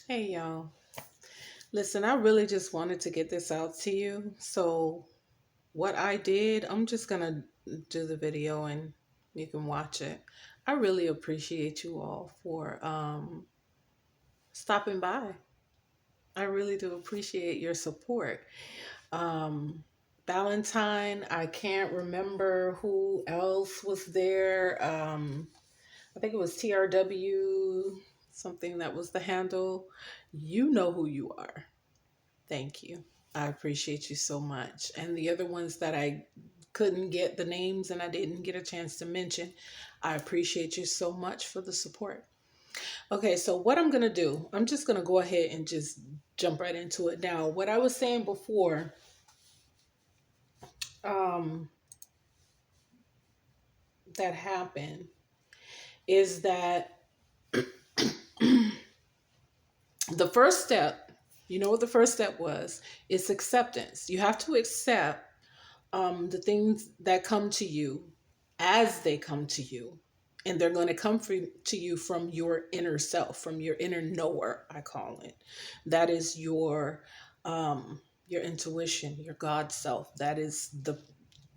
Hey y'all. Listen, I really just wanted to get this out to you. So, what I did, I'm just going to do the video and you can watch it. I really appreciate you all for stopping by. I really do appreciate your support. Um, Valentine, I can't remember who else was there. I think it was TRW, something that was the handle. You know who you are. Thank you. I appreciate you so much. And the other ones that I couldn't get the names and I didn't get a chance to mention, I appreciate you so much for the support. Okay, so what I'm going to do, I'm just going to go ahead and just jump right into it now. What I was saying before, um, that happened is that the first step, you know what the first step was? It's acceptance. You have to accept the things that come to you as they come to you. And they're going to come to you from your inner self, from your inner knower, I call it. That is your intuition, your God self. That is the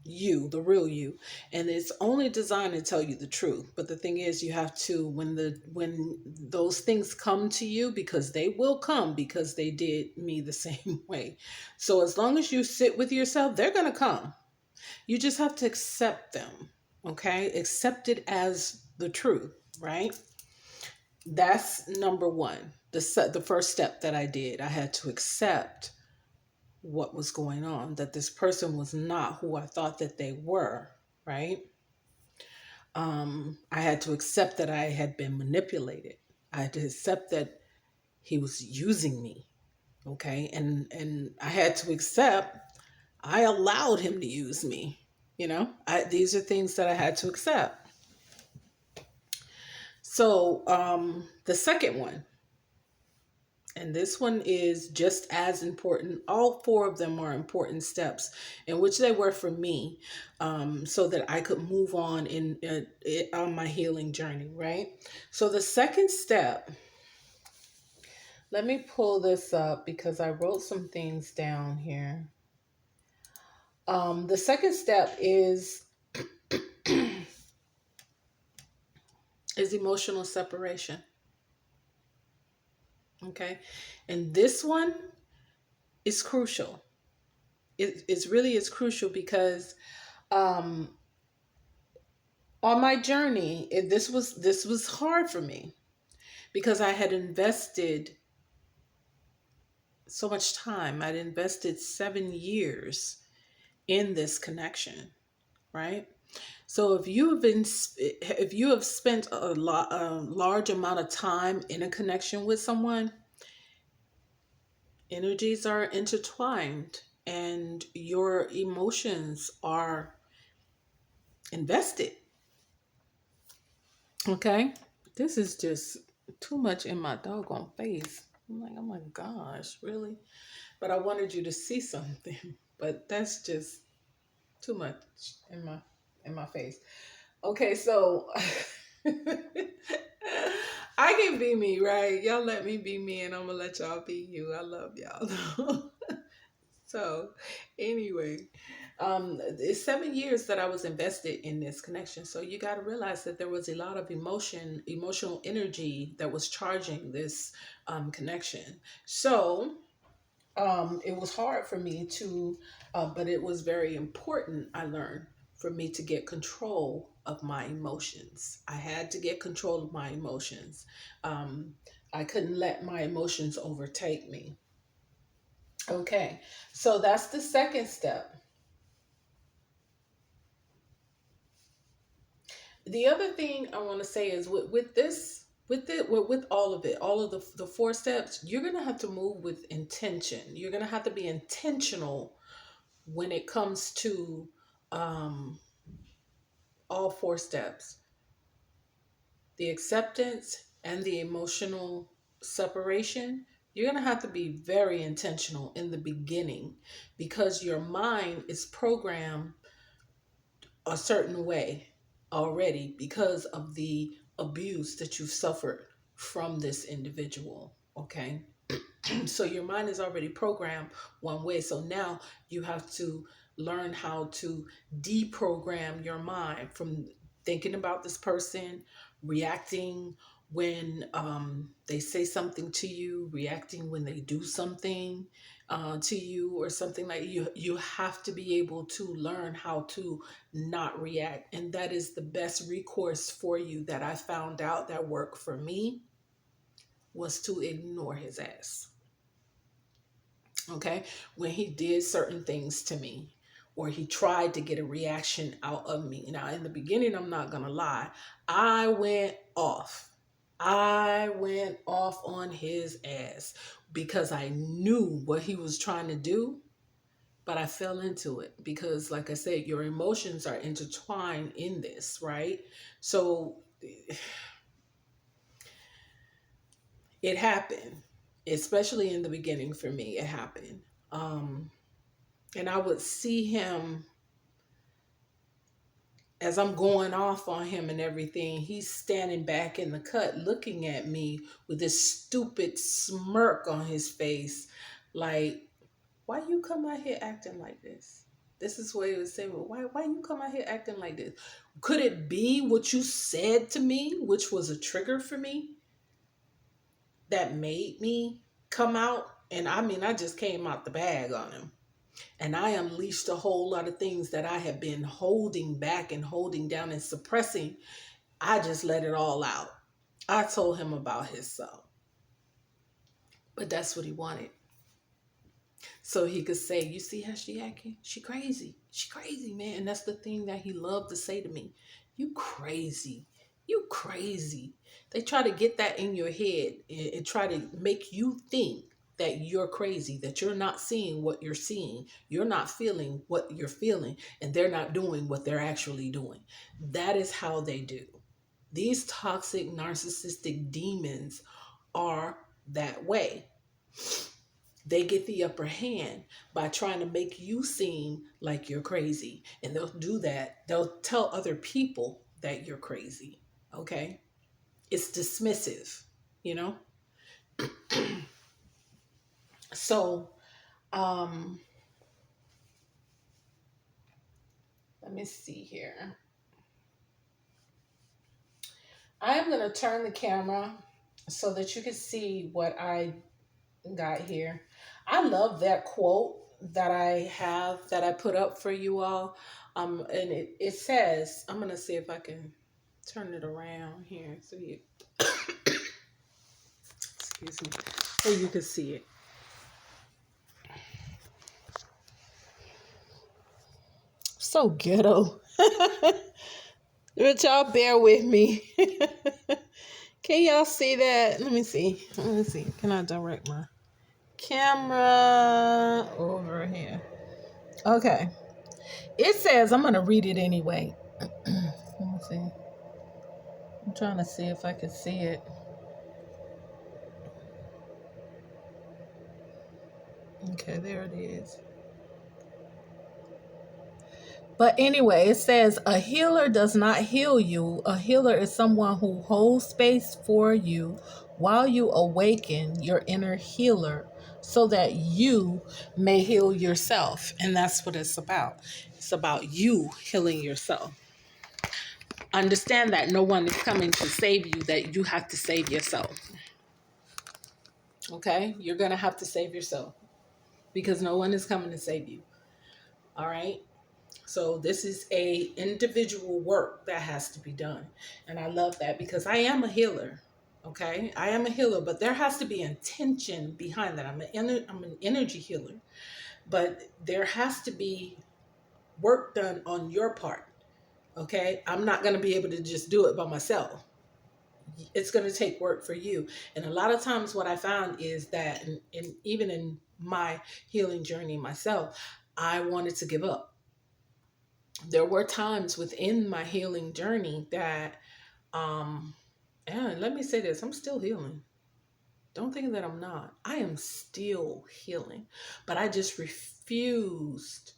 real you, and it's only designed to tell you the truth. But the thing is, you have to, when those things come to you, because they will come, because they did me the same way. So as long as you sit with yourself, they're going to come. You just have to accept them. Okay, accept it as the truth, right? That's number one. The first step that I did, I had to accept what was going on, that this person was not who I thought that they were, right? I had to accept that I had been manipulated. I had to accept that he was using me, okay? And I had to accept I allowed him to use me. These are things that I had to accept. So the second one, and this one is just as important. All four of them are important steps, in which they were for me, so that I could move on on my healing journey, right? So the second step, let me pull this up because I wrote some things down here. The second step is emotional separation. Okay. And this one is crucial. It's really is crucial because um, on my journey, this was hard for me because I had invested so much time. I'd invested 7 years in this connection, right? So if you have spent a large amount of time in a connection with someone, energies are intertwined and your emotions are invested. Okay? This is just too much in my doggone face. I'm like, oh my gosh, really? But I wanted you to see something. But that's just too much in my face. Okay, so I can be me, right? Y'all let me be me and I'm gonna let y'all be you. I love y'all. So anyway, it's 7 years that I was invested in this connection. So you got to realize that there was a lot of emotional energy that was charging this connection. So it was hard for me to, but it was very important, I learned, for me to get control of my emotions. I had to get control of my emotions. Um, I couldn't let my emotions overtake me. Okay, so that's the second step. The other thing I want to say is with this, with all of it, all of the four steps, you're gonna have to move with intention. You're gonna have to be intentional when it comes to um, all four steps: the acceptance and the emotional separation. You're gonna have to be very intentional in the beginning because your mind is programmed a certain way already because of the abuse that you've suffered from this individual. Okay. So your mind is already programmed one way. So now you have to learn how to deprogram your mind from thinking about this person, reacting when they say something to you, reacting when they do something to you, or something like you. You have to be able to learn how to not react, and that is the best recourse for you that I found out that worked for me, was to ignore his ass. Okay, when he did certain things to me, or he tried to get a reaction out of me. Now in the beginning, I'm not gonna lie, I went off. I went off on his ass because I knew what he was trying to do, but I fell into it because, like I said, your emotions are intertwined in this, right? So it happened, especially in the beginning for me. It happened. Um, and I would see him as I'm going off on him and everything. He's standing back in the cut looking at me with this stupid smirk on his face, like, why you come out here acting like this? This is what he was saying. Well, why you come out here acting like this? Could it be what you said to me, which was a trigger for me, that made me come out? And I mean, I just came out the bag on him. And I unleashed a whole lot of things that I had been holding back and holding down and suppressing. I just let it all out. I told him about himself. But that's what he wanted. So he could say, you see how she acting? She crazy. She crazy, man. And that's the thing that he loved to say to me. You crazy. You crazy. They try to get that in your head and try to make you think that you're crazy, that you're not seeing what you're seeing. You're not feeling what you're feeling, and they're not doing what they're actually doing. That is how they do. These toxic, narcissistic demons are that way. They get the upper hand by trying to make you seem like you're crazy. And they'll do that. They'll tell other people that you're crazy. Okay? It's dismissive, you know? So, um, let me see here. I am going to turn the camera so that you can see what I got here. I love that quote that I have, that I put up for you all. And it says, I'm going to see if I can turn it around here so you, excuse me, so you can see it. So ghetto. But y'all bear with me. Can y'all see that? Let me see. Let me see. Can I direct my camera over here? Okay. It says, I'm going to read it anyway. Let me see. I'm trying to see if I can see it. Okay, there it is. But anyway, it says, a healer does not heal you. A healer is someone who holds space for you while you awaken your inner healer so that you may heal yourself. And that's what it's about. It's about you healing yourself. Understand that no one is coming to save you, that you have to save yourself. Okay? You're going to have to save yourself because no one is coming to save you. All right? So this is a individual work that has to be done. And I love that because I am a healer. Okay? I am a healer, but there has to be intention behind that. I'm an energy healer, but there has to be work done on your part. Okay? I'm not going to be able to just do it by myself. It's going to take work for you. And a lot of times what I found is that even in my healing journey myself, I wanted to give up. There were times within my healing journey that, and let me say this, I'm still healing. Don't think that I'm not. I am still healing, but I just refused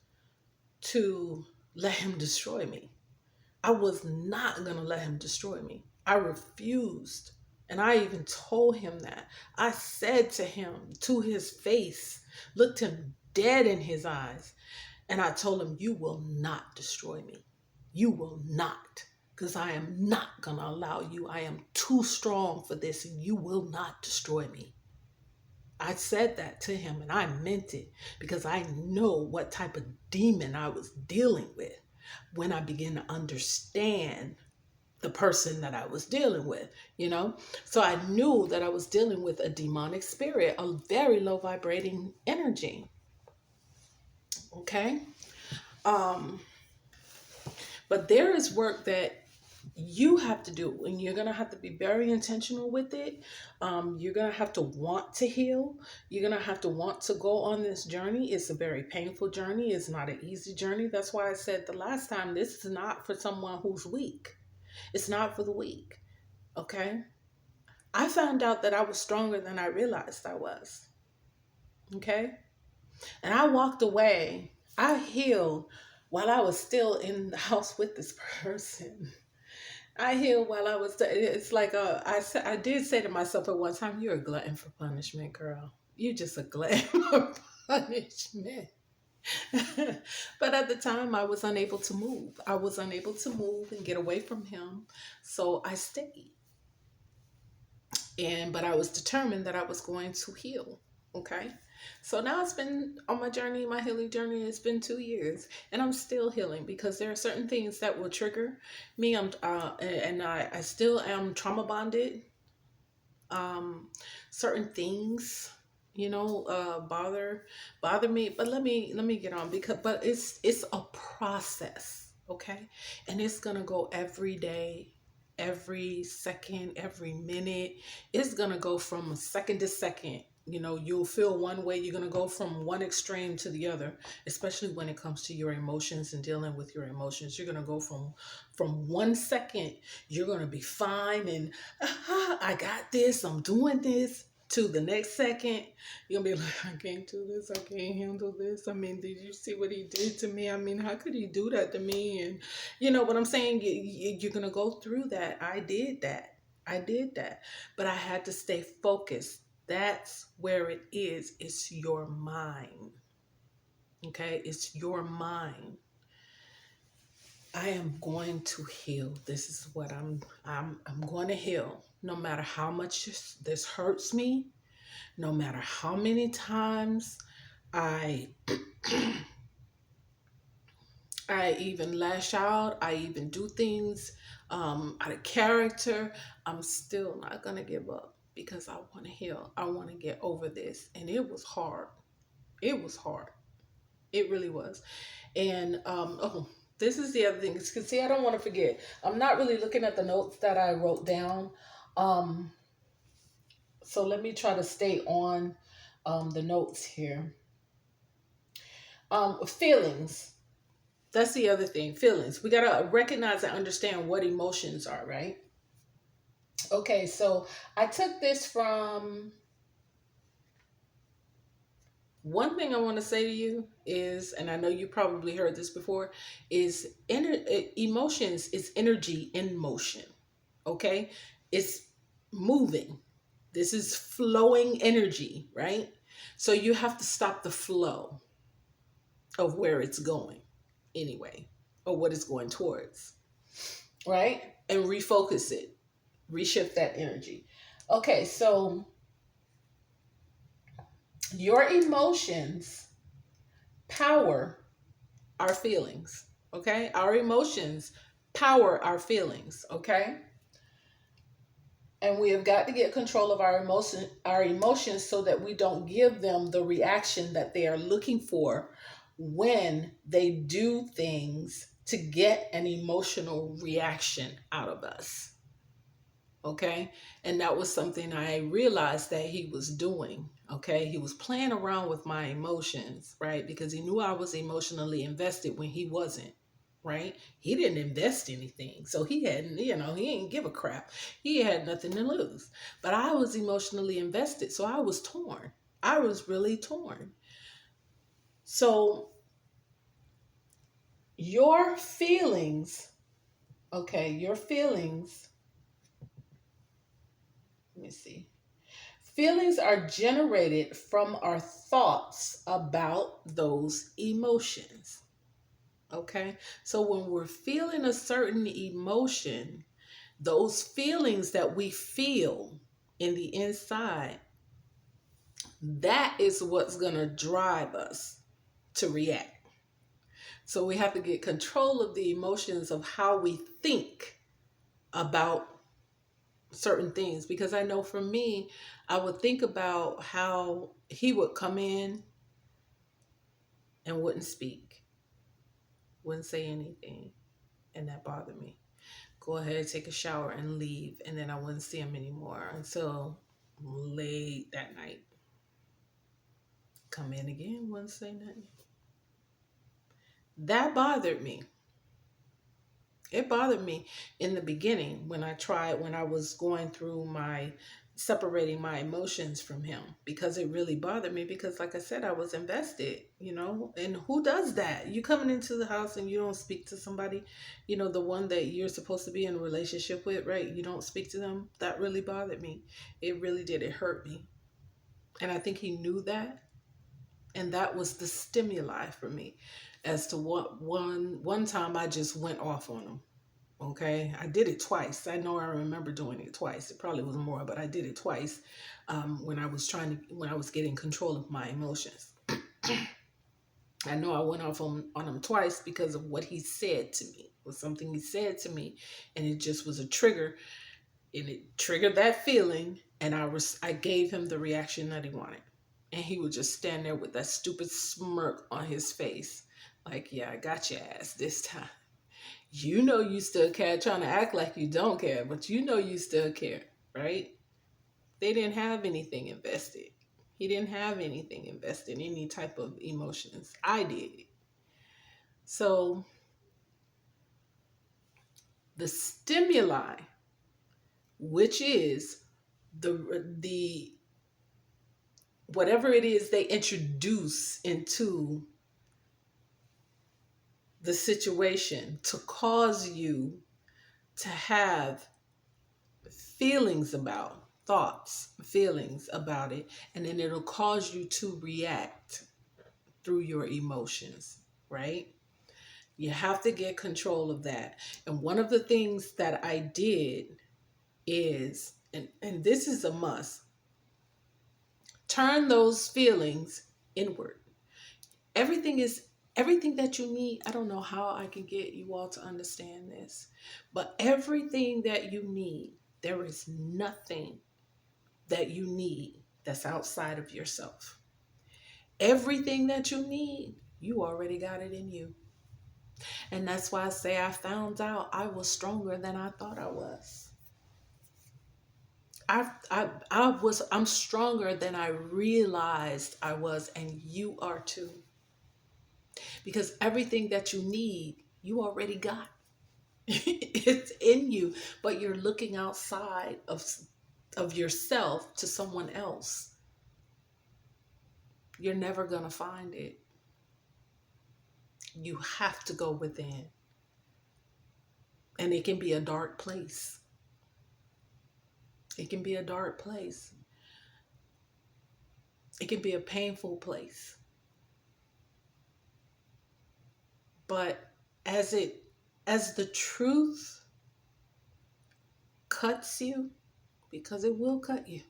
to let him destroy me. I was not going to let him destroy me. I refused. And I even told him that. I said to him to his face, looked him dead in his eyes, and I told him, "You will not destroy me. You will not. Because I am not going to allow you. I am too strong for this, and you will not destroy me." I said that to him, and I meant it because I know what type of demon I was dealing with when I began to understand the person that I was dealing with, you know? So I knew that I was dealing with a demonic spirit, a very low vibrating energy. Okay? Um, but there is work that you have to do, and you're going to have to be very intentional with it. You're going to have to want to heal. You're going to have to want to go on this journey. It's a very painful journey. It's not an easy journey. That's why I said the last time, this is not for someone who's weak. It's not for the weak. Okay? I found out that I was stronger than I realized I was. Okay? And I walked away. I healed while I was still in the house with this person. I healed while I was. It's like I did say to myself at one time, "You're a glutton for punishment, girl. You just a glutton for punishment." But at the time, I was unable to move. I was unable to move and get away from him, so I stayed. But I was determined that I was going to heal. Okay. So now it's been on my journey, my healing journey. It's been 2 years, and I'm still healing because there are certain things that will trigger me. I still am trauma bonded. Um, Certain things, bother me. But let me get on, but it's a process, okay, and it's gonna go every day, every second, every minute. It's gonna go from second to second. You'll feel one way. You're gonna go from one extreme to the other, especially when it comes to your emotions and dealing with your emotions. You're gonna go from 1 second, you're gonna be fine and I got this, I'm doing this, to the next second, you're gonna be like, I can't do this, I can't handle this. I mean, did you see what he did to me? I mean, how could he do that to me? And you know what I'm saying? You're gonna go through that. I did that. I did that. But I had to stay focused. That's where it is. It's your mind. Okay? It's your mind. I am going to heal. This is what I'm going to heal. No matter how much this hurts me, no matter how many times I I even lash out, I even do things out of character, I'm still not going to give up because I want to heal. I want to get over this. And it was hard. It was hard. It really was. And this is the other thing. Because see, I don't want to forget. I'm not really looking at the notes that I wrote down. Um, so let me try to stay on the notes here. Feelings. That's the other thing. Feelings. We gotta recognize and understand what emotions are, right? Okay, so I took this from one thing I want to say to you is, and I know you probably heard this before, is emotions is energy in motion. Okay, it's moving. This is flowing energy, right? So you have to stop the flow of where it's going anyway, or what it's going towards, right? And refocus it, reshift that energy. Okay, so your emotions power our feelings, okay? Our emotions power our feelings, okay? And we have got to get control of our emotions so that we don't give them the reaction that they are looking for when they do things to get an emotional reaction out of us. Okay. And that was something I realized that he was doing. Okay. He was playing around with my emotions, right? Because he knew I was emotionally invested when he wasn't, right? He didn't invest anything. So he hadn't, he didn't give a crap. He had nothing to lose. But I was emotionally invested. So I was torn. I was really torn. So your feelings, okay, your feelings Let me see. Feelings are generated from our thoughts about those emotions. Okay? So when we're feeling a certain emotion, those feelings that we feel in the inside, that is what's going to drive us to react. So we have to get control of the emotions of how we think about certain things. Because I know for me, I would think about how he would come in and wouldn't speak, wouldn't say anything. And that bothered me. Go ahead, take a shower and leave. And then I wouldn't see him anymore until late that night. Come in again, wouldn't say nothing. That bothered me. It bothered me in the beginning when I was going through my separating my emotions from him, because it really bothered me, because like I said, I was invested, and who does that? You coming into the house and you don't speak to somebody, the one that you're supposed to be in a relationship with, right? You don't speak to them. That really bothered me. It really did. It hurt me. And I think he knew that. And that was the stimuli for me as to what one time I just went off on him. Okay, I did it twice. I know I remember doing it twice. It probably was more, but I did it twice when I was getting control of my emotions. I know I went off on him twice because of what he said to me. It was something he said to me, and it just was a trigger, and it triggered that feeling, and I gave him the reaction that he wanted. And he would just stand there with that stupid smirk on his face. Like, yeah, I got your ass this time. You still care, trying to act like you don't care, but you still care, right? They didn't have anything invested. He didn't have anything invested, any type of emotions. I did. So the stimuli, which is the whatever it is they introduce into the situation to cause you to have feelings about it, and then it'll cause you to react through your emotions, right? You have to get control of that. And one of the things that I did is, and this is a must, turn those feelings inward. Everything is everything that you need. I don't know how I can get you all to understand this, but everything that you need, there is nothing that you need that's outside of yourself. Everything that you need, you already got it in you. And that's why I say I found out I was stronger than I thought I was. I'm stronger than I realized I was, and you are too. Because everything that you need, you already got. It's in you, but you're looking outside of yourself to someone else. You're never going to find it. You have to go within. And it can be a dark place. It can be a dark place. It can be a painful place. But as the truth cuts you, because it will cut you,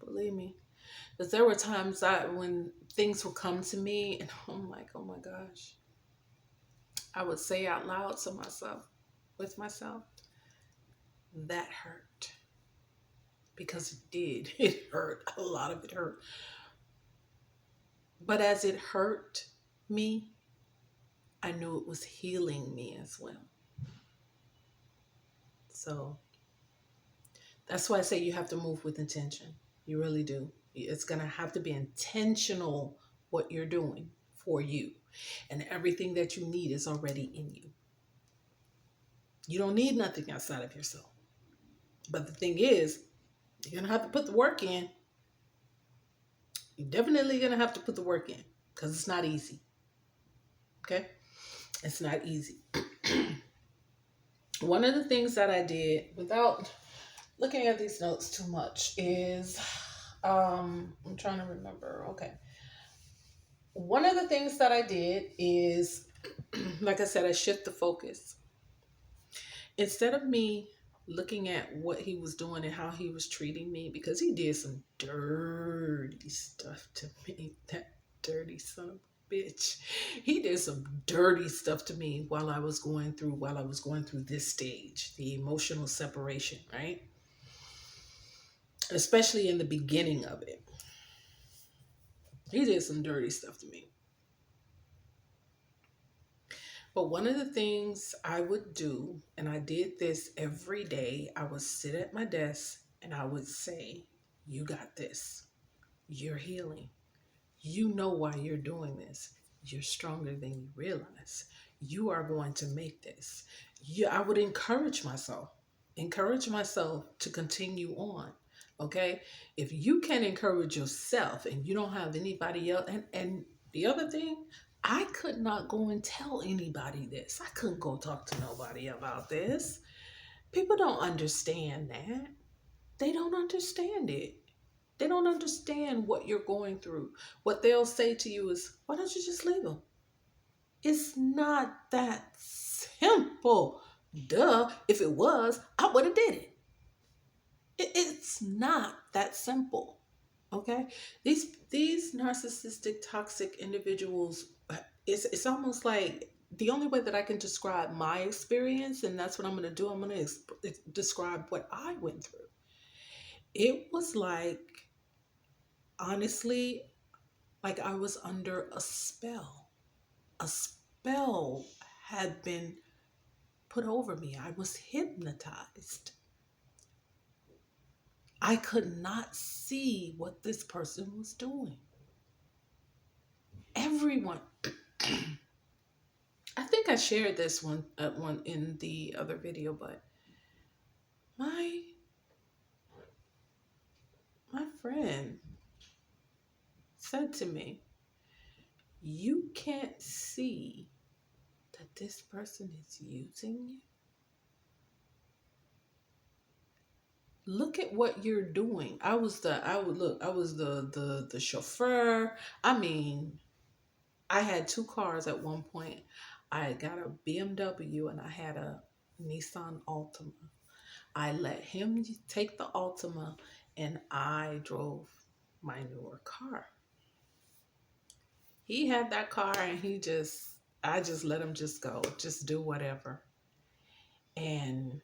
believe me. Because there were times when things would come to me and I'm like, oh my gosh. I would say out loud to myself, with myself, that hurt. Because it did. It hurt. A lot of it hurt. But as it hurt me, I knew it was healing me as well. So that's why I say you have to move with intention. You really do. It's going to have to be intentional what you're doing for you. And everything that you need is already in you. You don't need nothing outside of yourself. But the thing is, you're going to have to put the work in. You're definitely going to have to put the work in, because it's not easy. Okay? It's not easy. One of the things that I did, without looking at these notes too much is I'm trying to remember. Okay. One of the things that I did is like I said, I shift the focus. Instead of me looking at what he was doing and how he was treating me, because he did some dirty stuff to me, that dirty son of a bitch. He did some dirty stuff to me while I was going through this stage, the emotional separation, right? Especially in the beginning of it. He did some dirty stuff to me. But one of the things I would do, and I did this every day, I would sit at my desk and I would say, "You got this. You're healing. You know why you're doing this. You're stronger than you realize. You are going to make this." I would encourage myself to continue on. Okay. If you can encourage yourself and you don't have anybody else, and the other thing, I could not go and tell anybody this. I couldn't go talk to nobody about this. People don't understand that. They don't understand it. They don't understand what you're going through. What they'll say to you is, "Why don't you just leave them?" It's not that simple. Duh. If it was, I would have did it. It's not that simple. Okay? These narcissistic, toxic individuals, it's almost like the only way that I can describe my experience, and that's what I'm going to do. I'm going to describe what I went through. It was like, honestly, like I was under a spell. A spell had been put over me. I was hypnotized. I could not see what this person was doing. Everyone, I think I shared this one in the other video, but my my friend said to me, "You can't see that this person is using you. Look at what you're doing." I was the chauffeur. I mean, I had two cars at one point. I got a BMW and I had a Nissan Altima. I let him take the Altima and I drove my newer car. He had that car and I just let him just go, just do whatever. And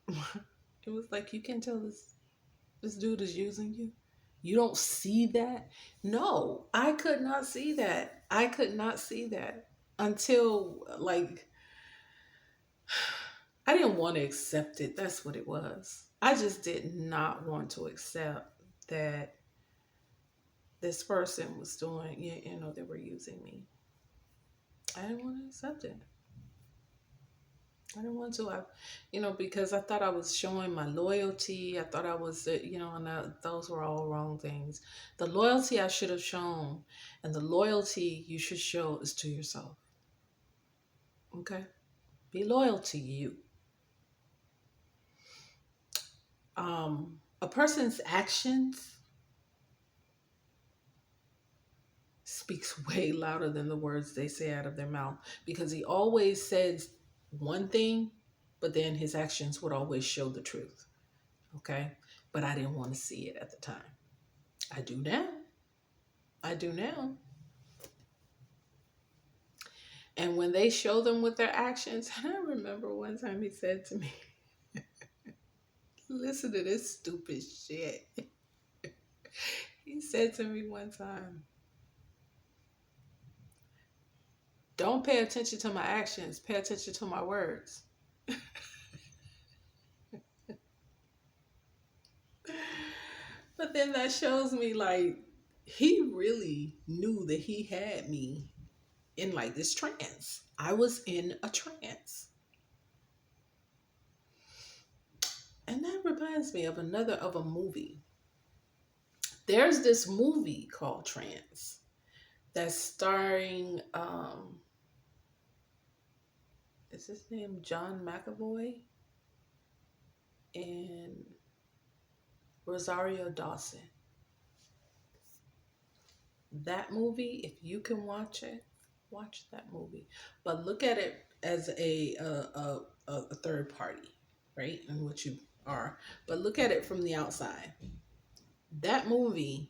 it was like, you can tell this dude is using you. You don't see that? No, I could not see that. I could not see that until like I didn't want to accept it. That's what it was. I just did not want to accept that this person was doing, they were using me. I didn't want to accept it. I didn't want to. Because I thought I was showing my loyalty. I thought I was, and those were all wrong things. The loyalty I should have shown, and the loyalty you should show is to yourself. Okay? Be loyal to you. A person's actions speaks way louder than the words they say out of their mouth, because he always says one thing, but then his actions would always show the truth. Okay? But I didn't want to see it at the time. I do now. I do now. And when they show them with their actions, and I remember one time he said to me, "Listen to this stupid shit." He said to me one time, "Don't pay attention to my actions, pay attention to my words." But then that shows me like he really knew that he had me in like this trance. I was in a trance. And that reminds me of of a movie. There's this movie called Trance that's starring is his name John McAvoy? and Rosario Dawson. That movie, if you can watch it, watch that movie. But look at it as a third party, right? And what you are. But look at it from the outside. That movie,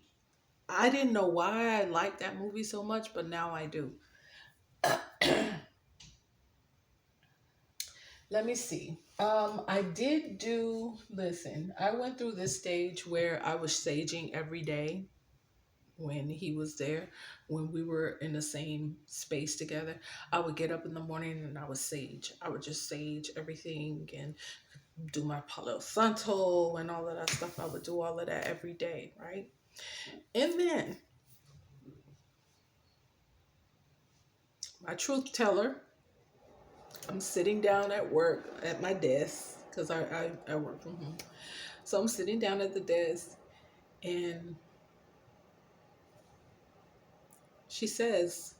I didn't know why I liked that movie so much, but now I do. Let me see. I did do, listen, I went through this stage where I was saging every day when he was there, when we were in the same space together. I would get up in the morning and I would sage. I would just sage everything and do my Palo Santo and all of that stuff. I would do all of that every day, right? And then my truth teller, I'm sitting down at work at my desk because I work from home. So I'm sitting down at the desk and she says,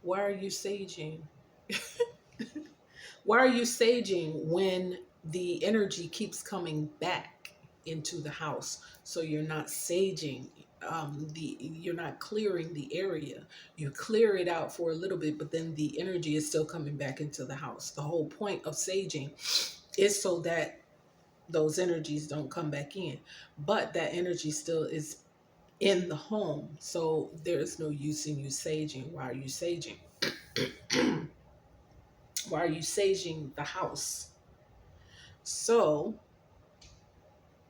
"Why are you saging?" Why are you saging when the energy keeps coming back into the house? So you're not saging, you're not clearing the area. You clear it out for a little bit, but then the energy is still coming back into the house. The whole point of saging is so that those energies don't come back in, but that energy still is in the home. So there's no use in you saging. Why are you saging? Why are you saging the house? So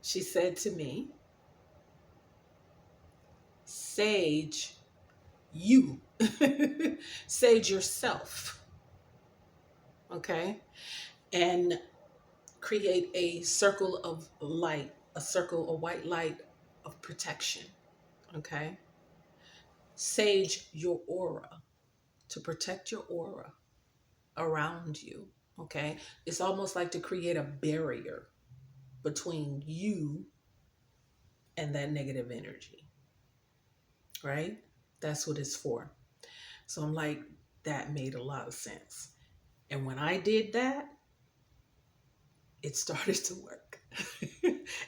she said to me, "Sage you." Sage yourself, okay? And create a circle of light, a circle, a white light of protection, okay? Sage your aura to protect your aura around you, okay? It's almost like to create a barrier between you and that negative energy, right? That's what it's for. So I'm like, that made a lot of sense. And when I did that, it started to work.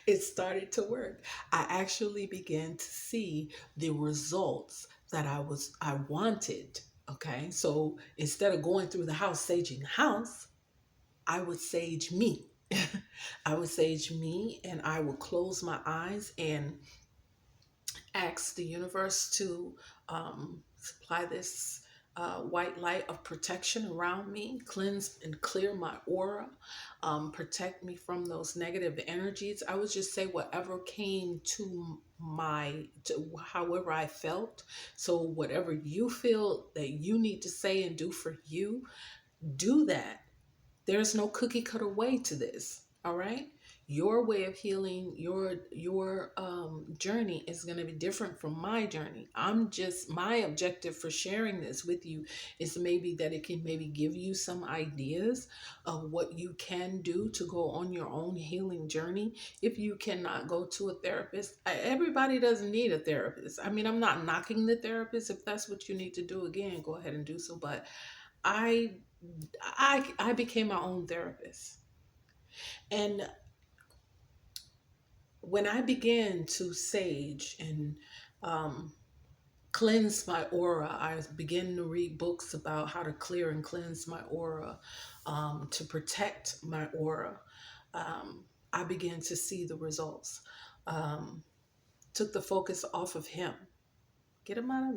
It started to work. I actually began to see the results that I wanted. Okay. So instead of going through the house saging the house, I would sage me. I would sage me and I would close my eyes and ask the universe to supply this white light of protection around me, cleanse and clear my aura, protect me from those negative energies. I would just say whatever came to however I felt. So whatever you feel that you need to say and do for you, do that. There's no cookie cutter way to this. All right. Your way of healing, your journey is going to be different from my journey. I'm just, my objective for sharing this with you is maybe that it can maybe give you some ideas of what you can do to go on your own healing journey. If you cannot go to a therapist, everybody doesn't need a therapist. I mean, I'm not knocking the therapist. If that's what you need to do, again, go ahead and do so. But I I became my own therapist. And when I began to sage and um, cleanse my aura, I began to read books about how to clear and cleanse my aura, to protect my aura. I began to see the results. Um, Took the focus off of him. Got him out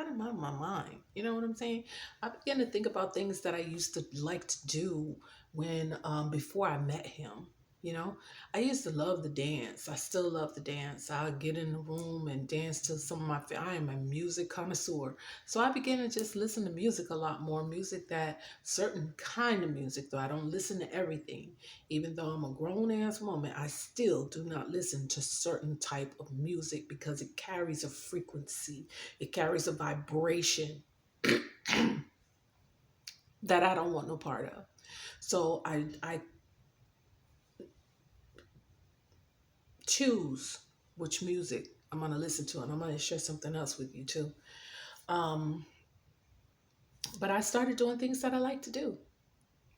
of my mind. You know what I'm saying? I began to think about things that I used to like to do when before I met him. You know, I used to love the dance. I still love the dance. I'll get in the room and dance to some of I am a music connoisseur. So I began to just listen to music a lot more. Music, that certain kind of music, though I don't listen to everything. Even though I'm a grown ass woman, I still do not listen to certain type of music because it carries a frequency, it carries a vibration that I don't want no part of. So I choose which music I'm going to listen to, and I'm going to share something else with you too. Um, but I started doing things that I like to do.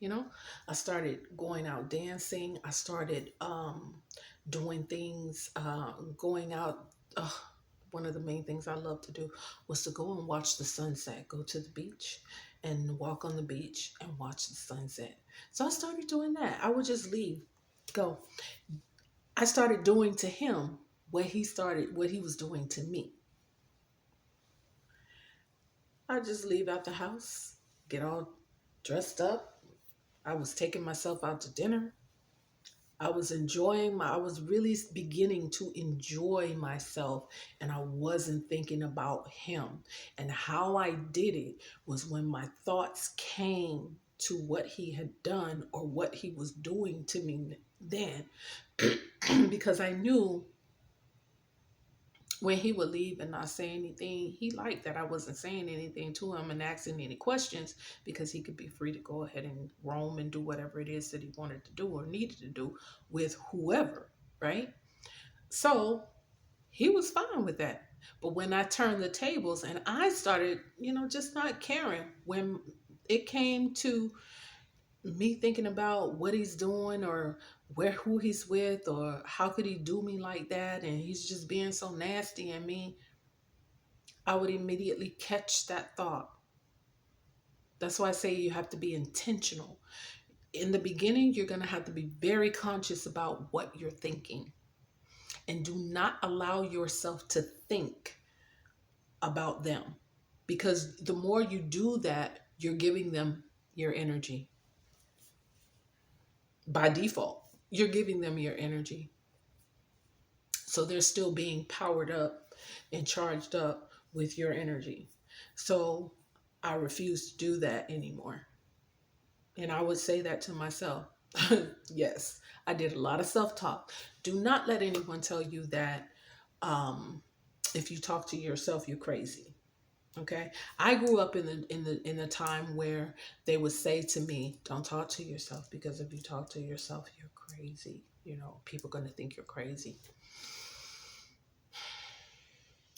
you know. I started going out dancing. I started doing things, going out. One of the main things I love to do was to go and watch the sunset, go to the beach and walk on the beach and watch the sunset. So I started doing that. I would just leave, go. I started doing to him what he was doing to me. I just leave out the house, get all dressed up. I was taking myself out to dinner. I was really beginning to enjoy myself, and I wasn't thinking about him. And how I did it was when my thoughts came to what he had done or what he was doing to me then, because I knew when he would leave and not say anything, he liked that I wasn't saying anything to him and asking any questions, because he could be free to go ahead and roam and do whatever it is that he wanted to do or needed to do with whoever, right? So he was fine with that. But when I turned the tables and I started, just not caring, when it came to me thinking about what he's doing or who he's with or how could he do me like that, and he's just being so nasty and mean, I would immediately catch that thought. That's why I say you have to be intentional. In the beginning, you're going to have to be very conscious about what you're thinking, and do not allow yourself to think about them, because the more you do that, you're giving them your energy. By default, you're giving them your energy. So they're still being powered up and charged up with your energy. So I refuse to do that anymore. And I would say that to myself. Yes, I did a lot of self talk. Do not let anyone tell you that um, if you talk to yourself, you're crazy. Okay, I grew up in the time where they would say to me, "Don't talk to yourself, because if you talk to yourself, you're crazy. People are going to think you're crazy."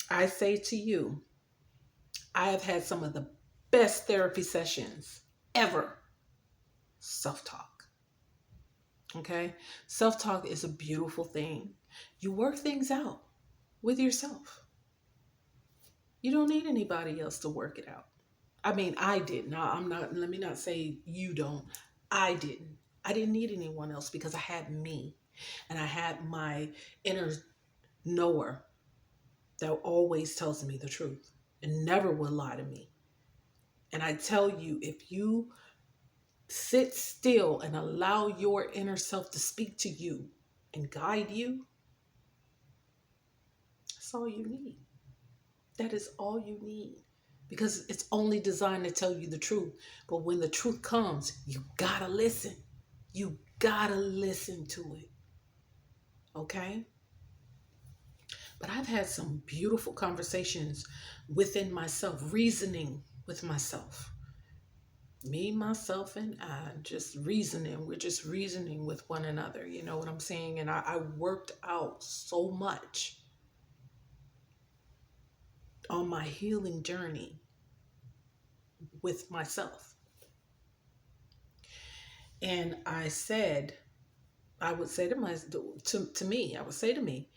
I say to you, I have had some of the best therapy sessions ever. Self talk. Okay, self talk is a beautiful thing. You work things out with yourself. You don't need anybody else to work it out. I mean, I did. Now, I'm not, let me not say you don't. I didn't. I didn't need anyone else, because I had me, and I had my inner knower that always tells me the truth and never will lie to me. And I tell you, if you sit still and allow your inner self to speak to you and guide you, that's all you need. That is all you need, because it's only designed to tell you the truth. But when the truth comes, you gotta listen. You gotta listen to it. Okay? But I've had some beautiful conversations within myself, reasoning with myself. Me, myself, and I just reasoning. We're just reasoning with one another. You know what I'm saying? And I worked out so much on my healing journey with myself. And I would say to me, I would say to me,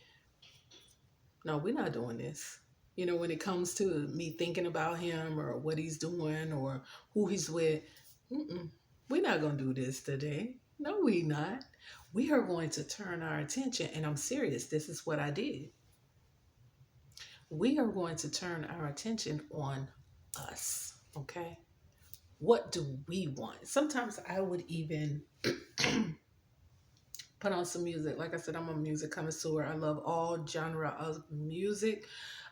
no, we're not doing this. When it comes to me thinking about him or what he's doing or who he's with, mm-mm, we're not going to do this today. No, we not. We are going to turn our attention, and I'm serious. This is what I did. We are going to turn our attention on us. Okay. What do we want? Sometimes I would even put on some music. Like I said, I'm a music connoisseur. I love all genre of music.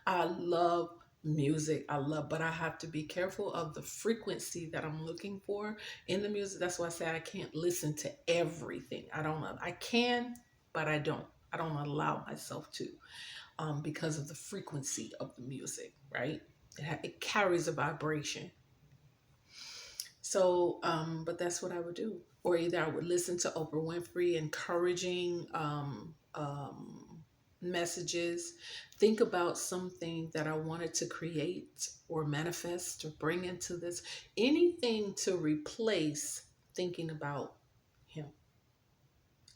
I love music. But I have to be careful of the frequency that I'm looking for in the music. That's why I say I can't listen to everything. I can, but I don't. I don't allow myself to, because of the frequency of the music, right? It carries a vibration. So, but that's what I would do. Or either I would listen to Oprah Winfrey, encouraging messages, think about something that I wanted to create or manifest or bring into this, anything to replace thinking about him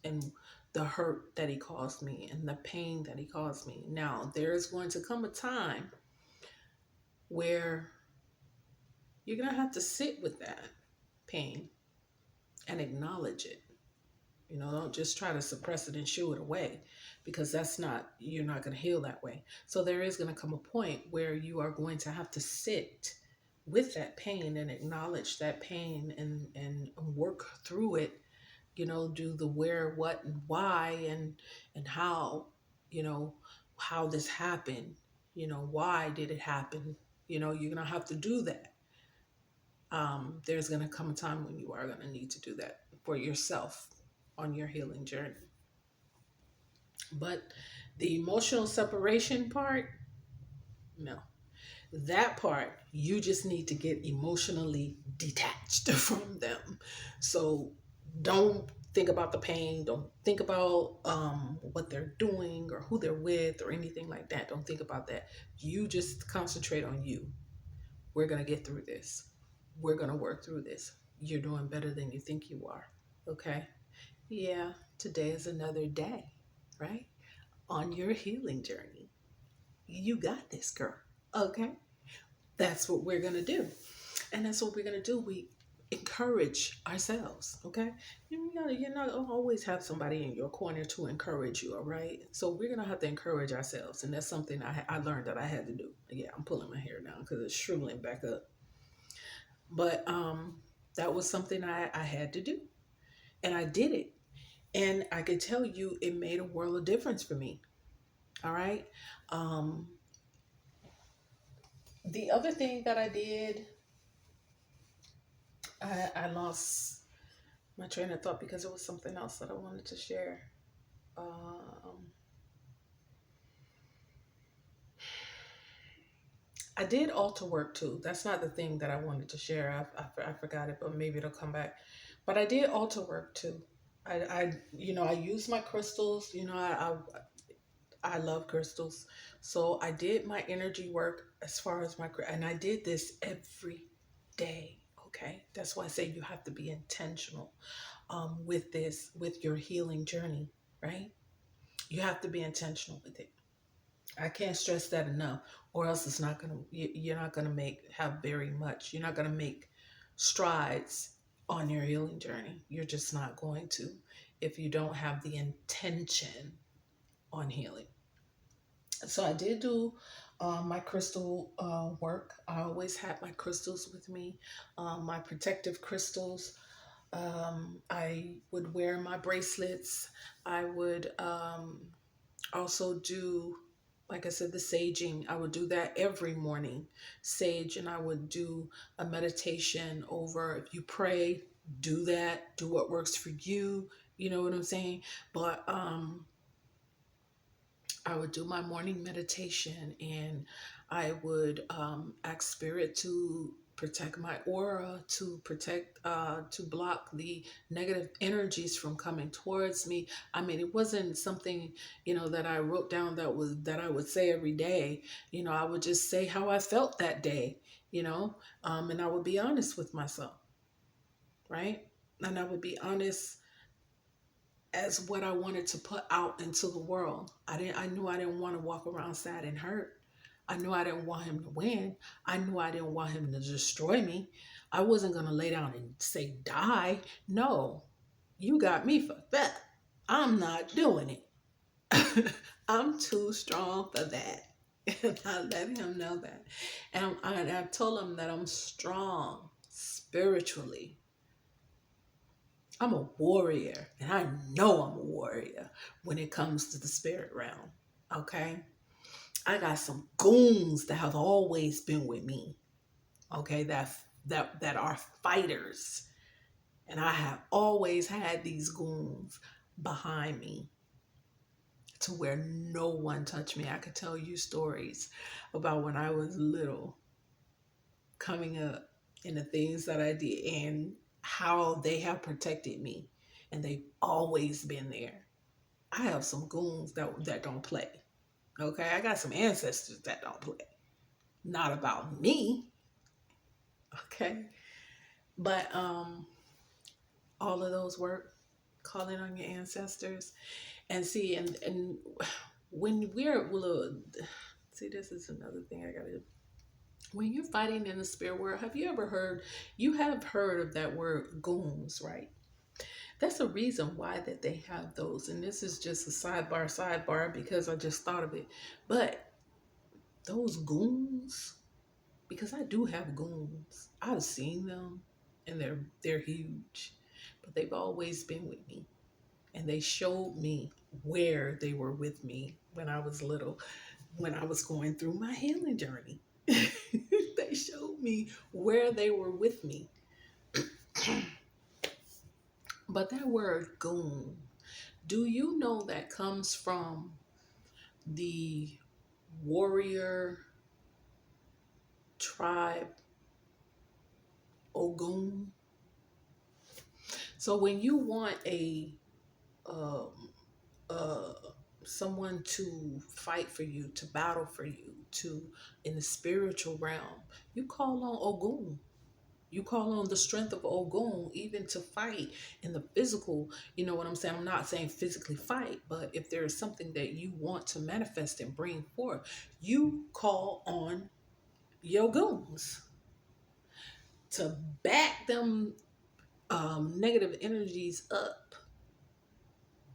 and the hurt that he caused me and the pain that he caused me. Now, there is going to come a time where you're going to have to sit with that pain and acknowledge it. Don't just try to suppress it and shoo it away, because you're not going to heal that way. So there is going to come a point where you are going to have to sit with that pain and acknowledge that pain and work through it, do the where, what, and why, and how, you know, how this happened, why did it happen? You're going to have to do that. There's going to come a time when you are going to need to do that for yourself on your healing journey. But the emotional separation part, no. That part, you just need to get emotionally detached from them. So don't think about the pain. Don't think about what they're doing or who they're with or anything like that. Don't think about that. You just concentrate on you. We're going to get through this. We're going to work through this. You're doing better than you think you are. Okay? Yeah, today is another day, right? On your healing journey. You got this, girl. Okay? That's what we're going to do. And that's what we're going to do. We encourage ourselves, okay? You're not gonna always have somebody in your corner to encourage you, all right? So we're going to have to encourage ourselves. And that's something I learned that I had to do. Yeah, I'm pulling my hair down because it's shriveling back up. But that was something I had to do. And I did it. And I can tell you it made a world of difference for me. All right. The other thing that I did, I lost my train of thought because it was something else that I wanted to share. I did altar work too. That's not the thing that I wanted to share. I forgot it, but maybe it'll come back. But I did altar work too. I use my crystals. I love crystals. So I did my energy work as far as and I did this every day. Okay. That's why I say you have to be intentional with this, with your healing journey, right? You have to be intentional with it. I can't stress that enough, or else you're not gonna have very much. You're not gonna make strides on your healing journey. You're just not going to if you don't have the intention on healing. So I did do my crystal work. I always had my crystals with me, my protective crystals. I would wear my bracelets. I would also do, like I said, the saging. I would do that every morning, sage, and I would do a meditation over. If you pray, do that. Do what works for you. You know what I'm saying? But I would do my morning meditation, and I would ask spirit to protect my aura, to block the negative energies from coming towards me. I mean, it wasn't something, that I wrote down that I would say every day. I would just say how I felt that day, and I would be honest with myself, right? And I would be honest as what I wanted to put out into the world. I knew I didn't want to walk around sad and hurt. I knew I didn't want him to win. I knew I didn't want him to destroy me. I wasn't going to lay down and say die. No, you got me for that. I'm not doing it. I'm too strong for that. And I let him know that. And I told him that I'm strong spiritually. I'm a warrior, and I know I'm a warrior when it comes to the spirit realm. Okay? I got some goons that have always been with me. Okay, that are fighters. And I have always had these goons behind me to where no one touched me. I could tell you stories about when I was little, coming up, and the things that I did and how they have protected me, and they've always been there. I have some goons that don't play. Okay, I got some ancestors that don't play. Not about me. Okay, but All of those work, calling on your ancestors. And see, and when we're little, see, this is another thing I gotta, when you're fighting in the spirit world, have you ever heard, you have heard of that word goons, right? That's a reason why that they have those. And this is just a sidebar, because I just thought of it. But those goons, because I do have goons. I've seen them and they're huge. But they've always been with me. And they showed me where they were with me when I was little, when I was going through my healing journey. They showed me where they were with me. But that word goon, do you know that comes from the warrior tribe Ogun? So when you want um, uh, someone to fight for you, to battle for you, to in the spiritual realm, you call on Ogun. You call on the strength of Ogun even to fight in the physical. You know what I'm saying? I'm not saying physically fight, but if there is something that you want to manifest and bring forth, you call on your goons to back them negative energies up,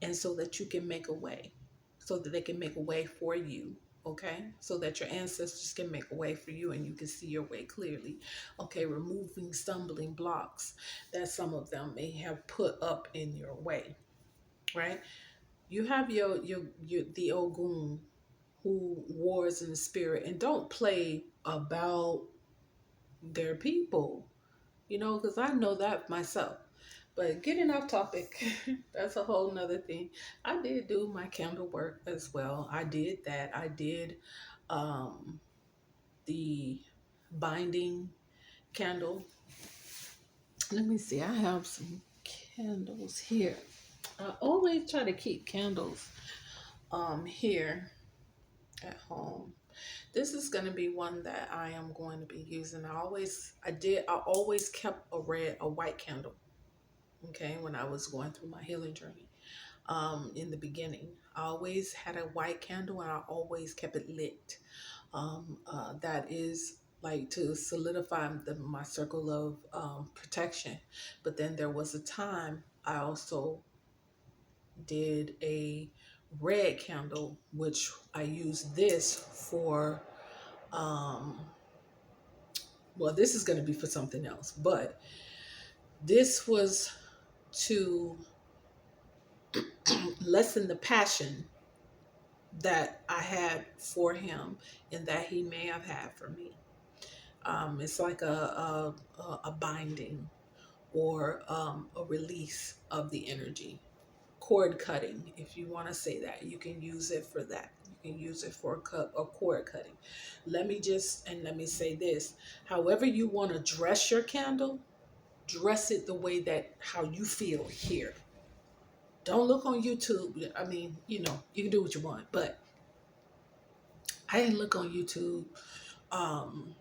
and so that you can make a way, so that they can make a way for you. Okay, so that your ancestors can make a way for you and you can see your way clearly. Okay, removing stumbling blocks that some of them may have put up in your way, right? You have your the Ogun who wars in the spirit and don't play about their people, because I know that myself. But getting off topic, that's a whole nother thing. I did do my candle work as well. I did that. I did um, the binding candle. Let me see. I have some candles here. I always try to keep candles here at home. This is going to be one that I am going to be using. I always kept a white candle. Okay, when I was going through my healing journey. In the beginning, I always had a white candle and I always kept it lit. That is like to solidify my circle of protection. But then there was a time I also did a red candle, which I used this for, um, well, this is going to be for something else, but this was to lessen the passion that I had for him and that he may have had for me. It's like a binding or a release of the energy. Cord cutting, if you want to say that, you can use it for that. You can use it for a cord cutting. Let me say this. However you want to dress your candle, dress it the way that how you feel here. Don't look on YouTube. I mean, you can do what you want, but I didn't look on YouTube um,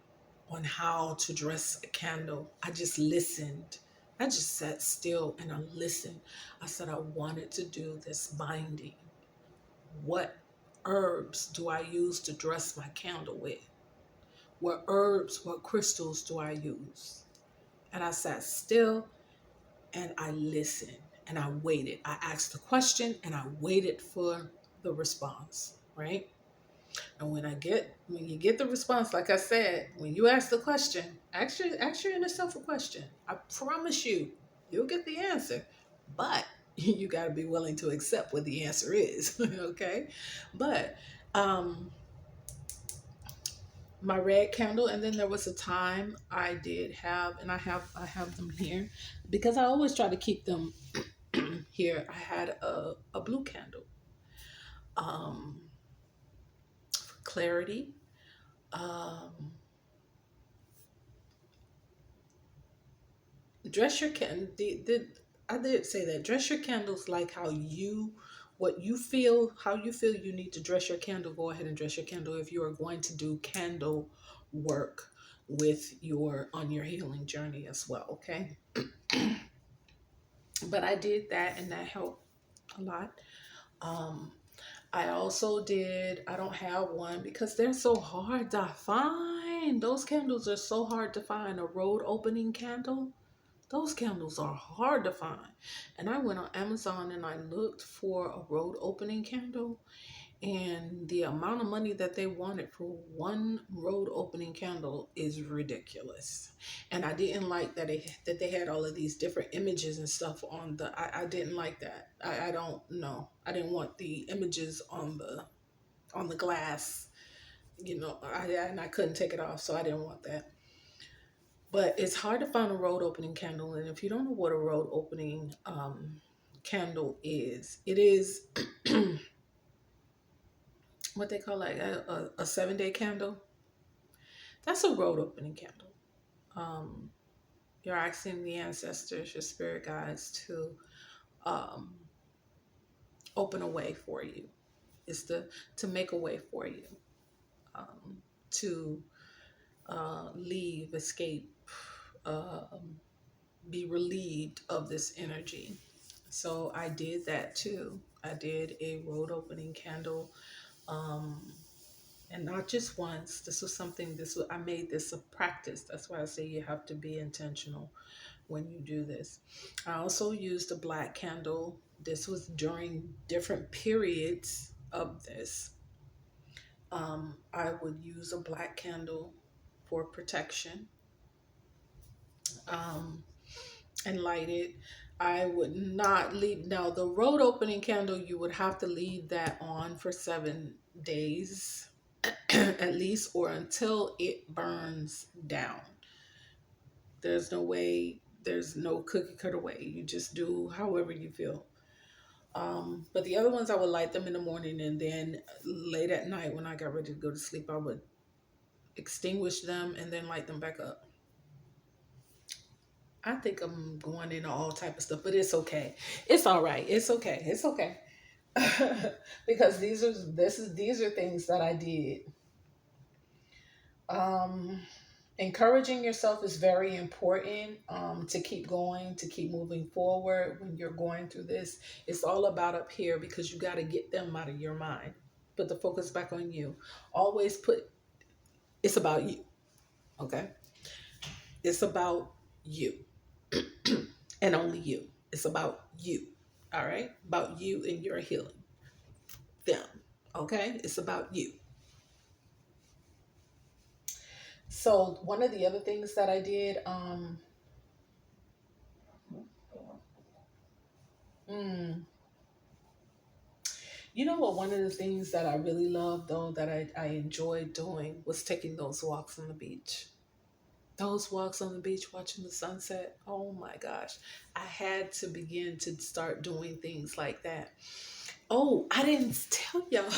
on how to dress a candle. I just listened. I just sat still and I listened. I said, I wanted to do this binding. What herbs do I use to dress my candle with? What herbs, what crystals do I use? And I sat still and I listened and I waited. I asked the question and I waited for the response, right? And when you get the response, like I said, when you ask the question, ask yourself a question. I promise you, you'll get the answer. But you got to be willing to accept what the answer is. Okay? But my red candle, and then there was a time I did have, and I have them here because I always try to keep them here. I had a blue candle um, for clarity. Um, dress your can the I did say that dress your candles like what you feel, how you feel you need to dress your candle. Go ahead and dress your candle if you are going to do candle work with your on your healing journey as well. Okay. But I did that and that helped a lot. Um, I also did, I don't have one because they're so hard to find. Those candles are so hard to find. A road opening candle, those candles are hard to find. And I went on Amazon and I looked for a road opening candle, and the amount of money that they wanted for one road opening candle is ridiculous. And I didn't like that they had all of these different images and stuff on the. I didn't like that. I don't know. I didn't want the images on the glass. And I couldn't take it off, so I didn't want that. But it's hard to find a road opening candle, and if you don't know what a road opening candle is, it is what they call like a 7 day candle. That's a road opening candle. Um, you're asking the ancestors, your spirit guides, to um, open a way for you. It's to make a way for you, to leave, escape, be relieved of this energy. So I did that too. I did a road opening candle, um, and not just once. This was something. I made this a practice. That's why I say you have to be intentional when you do this. I also used a black candle. This was during different periods of this. I would use a black candle for protection, um, and light it. I would not leave. Now, the road opening candle, you would have to leave that on for 7 days at least, or until it burns down. There's no cookie cutter way. You just do however you feel. But the other ones, I would light them in the morning, and then late at night when I got ready to go to sleep, I would extinguish them and then light them back up. I think I'm going into all type of stuff, but it's okay. It's all right. It's okay. It's okay. Because these are things that I did. Um, Encouraging yourself is very important, to keep going, to keep moving forward when you're going through this. It's all about up here because you got to get them out of your mind. Put the focus back on you. Always put it's about you. Okay, it's about you and only you. It's about you. All right, about you and your healing. Them. Okay, it's about you. So one of the other things that I did, mm, you know what? One of the things that I really loved, though, that I enjoyed doing was taking those walks on the beach. Those walks on the beach, watching the sunset. Oh my gosh. I had to begin to start doing things like that. Oh, I didn't tell y'all.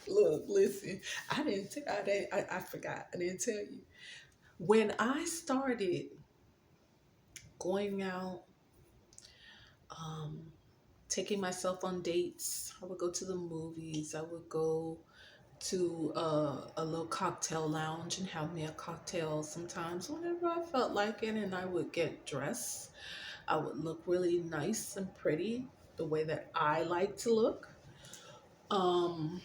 Look, listen. I forgot. I didn't tell you. When I started going out, um, taking myself on dates, I would go to the movies. I would go to a little cocktail lounge and have me a cocktail sometimes whenever I felt like it, and I would get dressed. I would look really nice and pretty the way that I like to look. Um,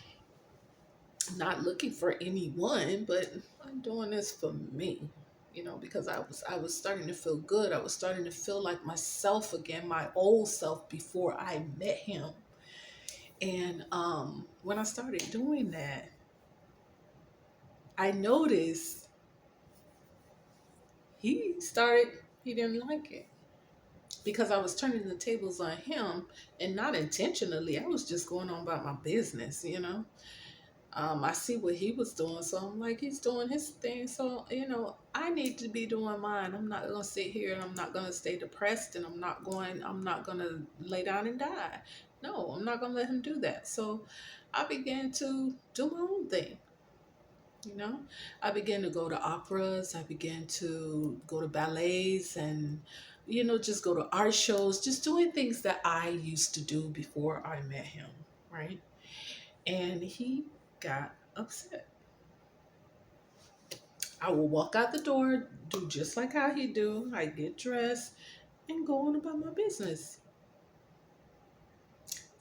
Not looking for anyone, but I'm doing this for me. Because I was starting to feel good. I was starting to feel like myself again, my old self before I met him. And when I started doing that, I noticed he didn't like it because I was turning the tables on him, and not intentionally. I was just going on about my business. I see what he was doing, so I'm like, he's doing his thing, so I need to be doing mine. I'm not gonna sit here and I'm not gonna stay depressed, and I'm not gonna lay down and die. No, I'm not gonna let him do that. So I began to do my own thing. You know, I began to go to operas. I began to go to ballets and, just go to art shows, just doing things that I used to do before I met him, right? And he got upset. I will walk out the door, do just like how he do. I get dressed, and go on about my business.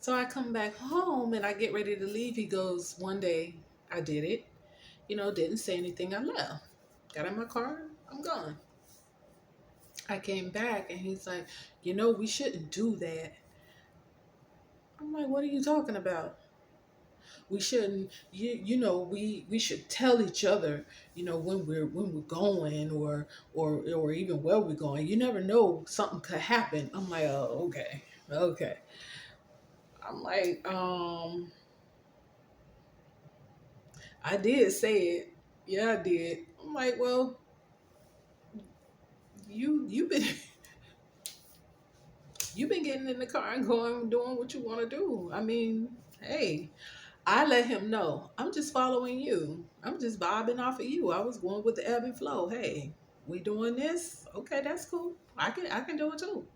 So I come back home and I get ready to leave. He goes, one day I did it, didn't say anything. I left, got in my car, I'm gone. I came back and he's like, we shouldn't do that. I'm like, what are you talking about? We shouldn't, we should tell each other, when we're going, or even where we're going. You never know, something could happen. I'm like, oh, okay, okay. I'm like, I did say it. Yeah, I did. I'm like, well, you've been you've been getting in the car and going doing what you want to do. I mean, hey, I let him know I'm just following you. I'm just vibing off of you. I was going with the ebb and flow. Hey, we doing this? Okay, that's cool. I can do it too.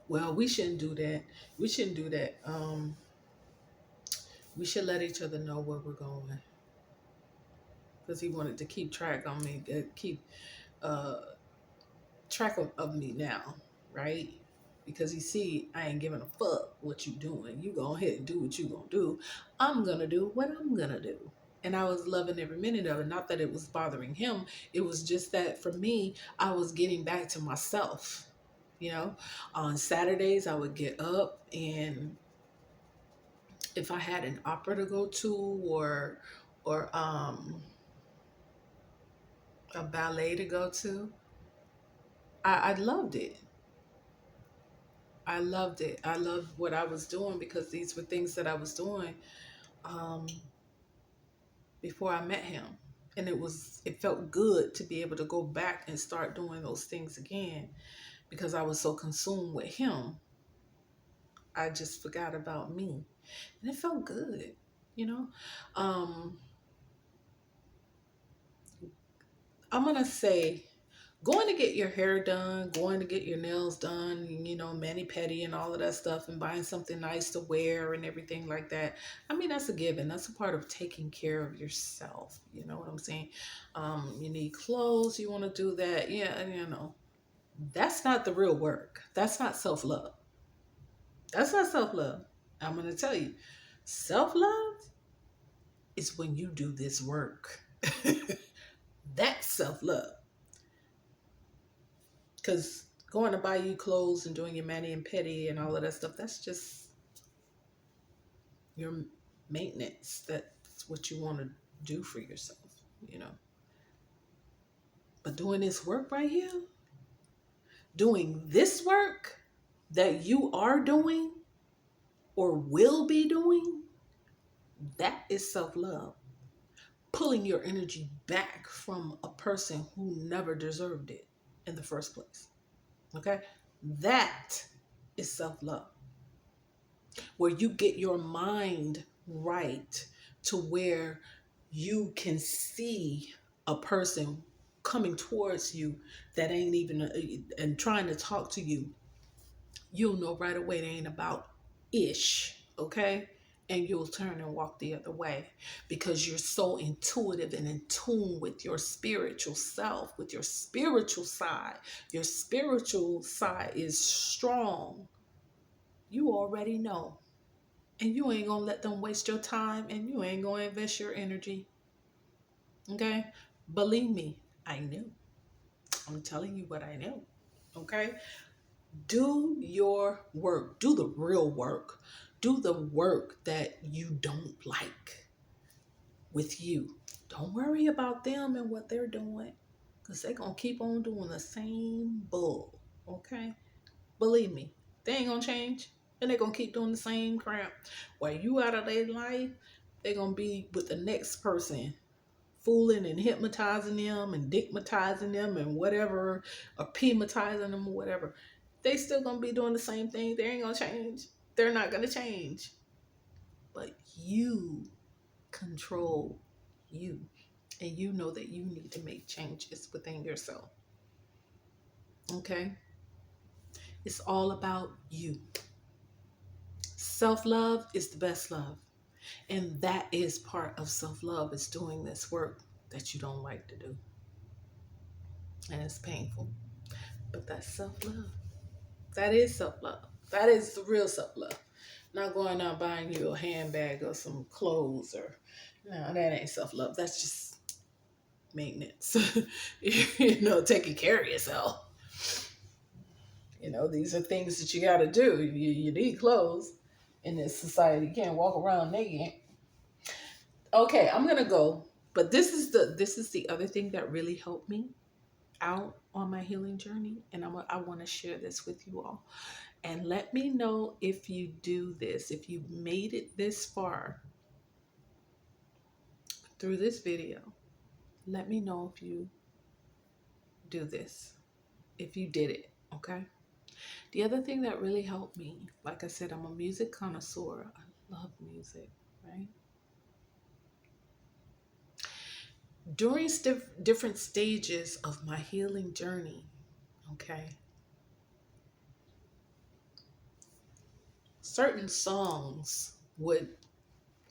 Well, we shouldn't do that. We shouldn't do that. We should let each other know where we're going, because he wanted to keep track on me, keep uh track of me now, right? Because you see, I ain't giving a fuck what you doing. You go ahead and do what you gonna do. I'm gonna do what I'm gonna do. And I was loving every minute of it. Not that it was bothering him. It was just that for me, I was getting back to myself. You know, on Saturdays I would get up, and if I had an opera to go to, or a ballet to go to, I loved it. I loved it. I loved what I was doing, because these were things that I was doing um, before I met him. And it felt good to be able to go back and start doing those things again, because I was so consumed with him. I just forgot about me. And it felt good, you know? Um, I'm going to say, going to get your hair done, going to get your nails done, mani pedi and all of that stuff, and buying something nice to wear and everything like that. I mean, that's a given. That's a part of taking care of yourself. You know what I'm saying? You need clothes. You want to do that. Yeah, and that's not the real work. That's not self love. That's not self love. I'm going to tell you, self love is when you do this work. That's self love. Because going to buy you clothes and doing your mani and pedi and all of that stuff, that's just your maintenance. That's what you want to do for yourself, you know. But doing this work right here, doing this work that you are doing or will be doing, that is self love. Pulling your energy back from a person who never deserved it in the first place. Okay? That is self love, where you get your mind right to where you can see a person coming towards you that ain't even and trying to talk to you. You'll know right away they ain't about ish, okay? And you'll turn and walk the other way, because you're so intuitive and in tune with your spiritual self, with your spiritual side. Your spiritual side is strong. You already know. And you ain't gonna let them waste your time, and you ain't gonna invest your energy. Okay? Believe me, I knew. I'm telling you what I know. Okay? Do your work. Do the real work. Do the work that you don't like with you. Don't worry about them and what they're doing, because they're gonna keep on doing the same bull. Okay? Believe me, they ain't gonna change, and they're gonna keep doing the same crap. While you out of their life, they're gonna be with the next person, fooling and hypnotizing them and digmatizing them and whatever, or pmatizing them or whatever. They still gonna be doing the same thing. They ain't gonna change. They're not gonna change. But you control you, and you know that you need to make changes within yourself. Okay? It's all about you. Self love is the best love. And that is part of self love, is doing this work that you don't like to do. And it's painful. But that's self love. That is self love. That is the real self love. Not going out buying you a handbag or some clothes or no, that ain't self love. That's just maintenance. Taking care of yourself. These are things that you got to do. You need clothes in this society. You can't walk around naked. Okay, I'm gonna go. But this is the other thing that really helped me out on my healing journey, and I want to share this with you all. And let me know if you do this, if you made it this far through this video. Let me know if you do this, if you did it. Okay. The other thing that really helped me, like I said, I'm a music connoisseur. I love music, right? During different stages of my healing journey, okay, certain songs would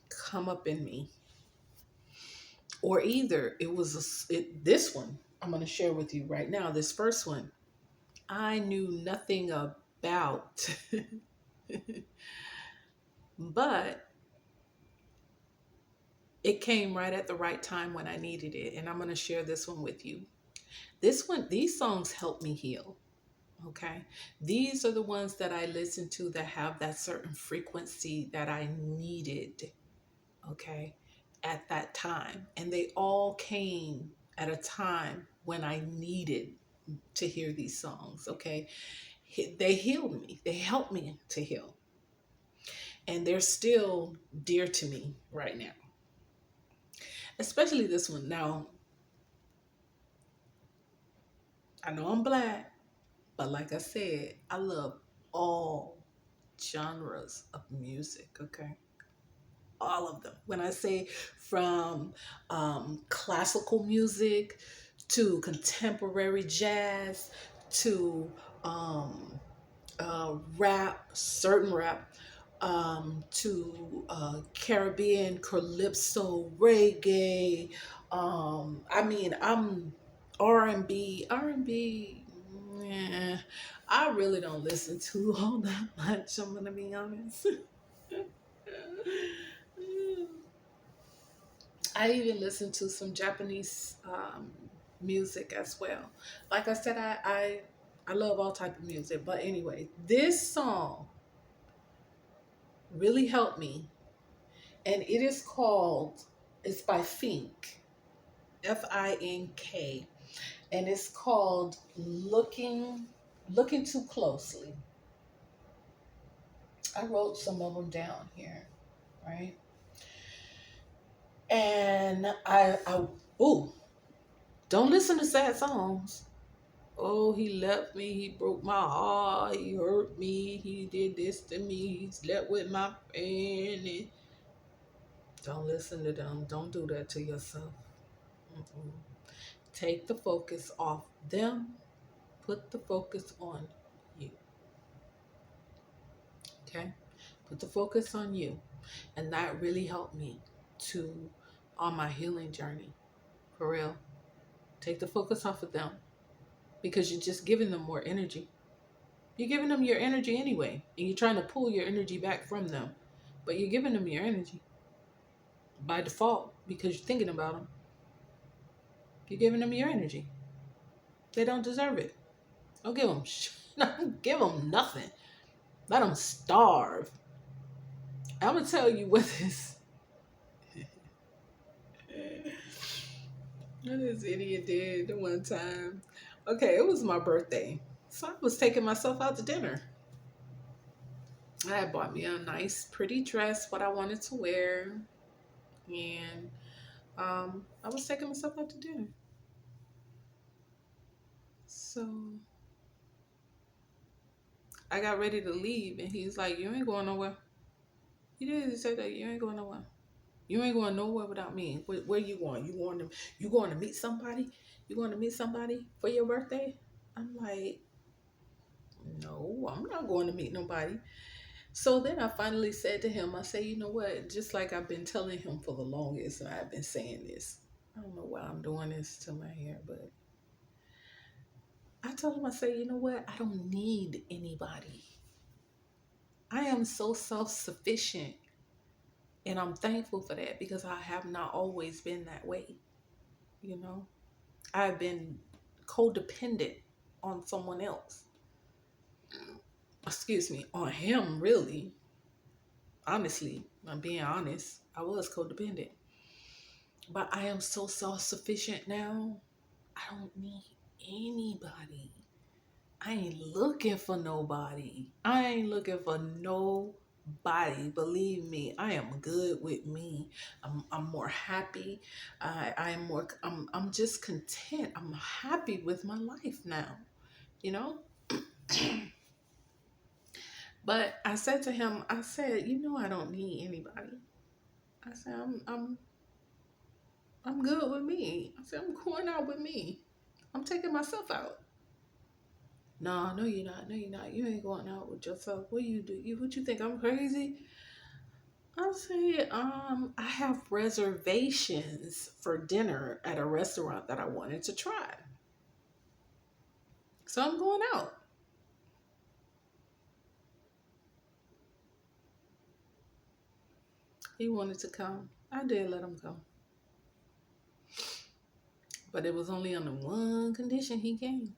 come up in me, or either it was this one I'm going to share with you right now. This first one, I knew nothing about, but it came right at the right time when I needed it, and I'm going to share this one with you. These songs help me heal. Okay. These are the ones that I listen to that have that certain frequency that I needed. Okay. At that time. And they all came at a time when I needed to hear these songs. Okay. They healed me. They helped me to heal. And they're still dear to me right now. Especially this one. Now, I know I'm black, but like I said, I love all genres of music, okay? All of them. When I say from classical music to contemporary jazz to um, rap, certain rap, to Caribbean calypso, reggae. I mean, I'm R&B, R&B. Yeah, I really don't listen to all that much. I'm gonna be honest. I even listen to some Japanese music as well. Like I said, I love all type of music. But anyway, this song really helped me, and it is called. It's by Fink, Fink, and it's called Looking Too Closely. I wrote some of them down here, right? And oh, don't listen to sad songs. Oh, he left me. He broke my heart. He hurt me. He did this to me. He slept with my friend. Don't listen to them. Don't do that to yourself. Mm-mm. Take the focus off them. Put the focus on you. Okay? Put the focus on you. And that really helped me to on my healing journey. For real. Take the focus off of them because you're just giving them more energy. You're giving them your energy anyway, and you're trying to pull your energy back from them, but you're giving them your energy by default because you're thinking about them. You're giving them your energy. They don't deserve it. Don't give them. Don't give them nothing. Let them starve. I'm gonna tell you what this idiot did the one time. Okay, it was my birthday, so I was taking myself out to dinner. I had bought me a nice, pretty dress, what I wanted to wear, and I was taking myself out to dinner. So I got ready to leave, and he's like, "You ain't going nowhere." He did. He said that you ain't going nowhere. You ain't going nowhere without me. Where you going? You going to meet somebody? You going to meet somebody for your birthday? I'm like, no, I'm not going to meet nobody. So then I finally said to him, I said, you know what? Just like I've been telling him for the longest, and I've been saying this. I don't know why I'm doing this to my hair, but I told him, I said, you know what? I don't need anybody. I am so self sufficient. And I'm thankful for that because I have not always been that way. You know, I've been codependent on someone else. Excuse me, on him, really. Honestly, I'm being honest. I was codependent. But I am so self sufficient now. I don't need anybody. I ain't looking for nobody. I ain't looking for nobody. Believe me, I am good with me. I'm more happy. I'm just content. I'm happy with my life now, you know? But I said to him, I said, you know, I don't need anybody. I said, I'm good with me. I said, I'm going out with me. I'm taking myself out. No, no, you're not. No, you're not. You ain't going out with yourself. What you do? What you think? I'm crazy? I say, I have reservations for dinner at a restaurant that I wanted to try. So I'm going out. He wanted to come. I did let him come. But it was only on the one condition he came.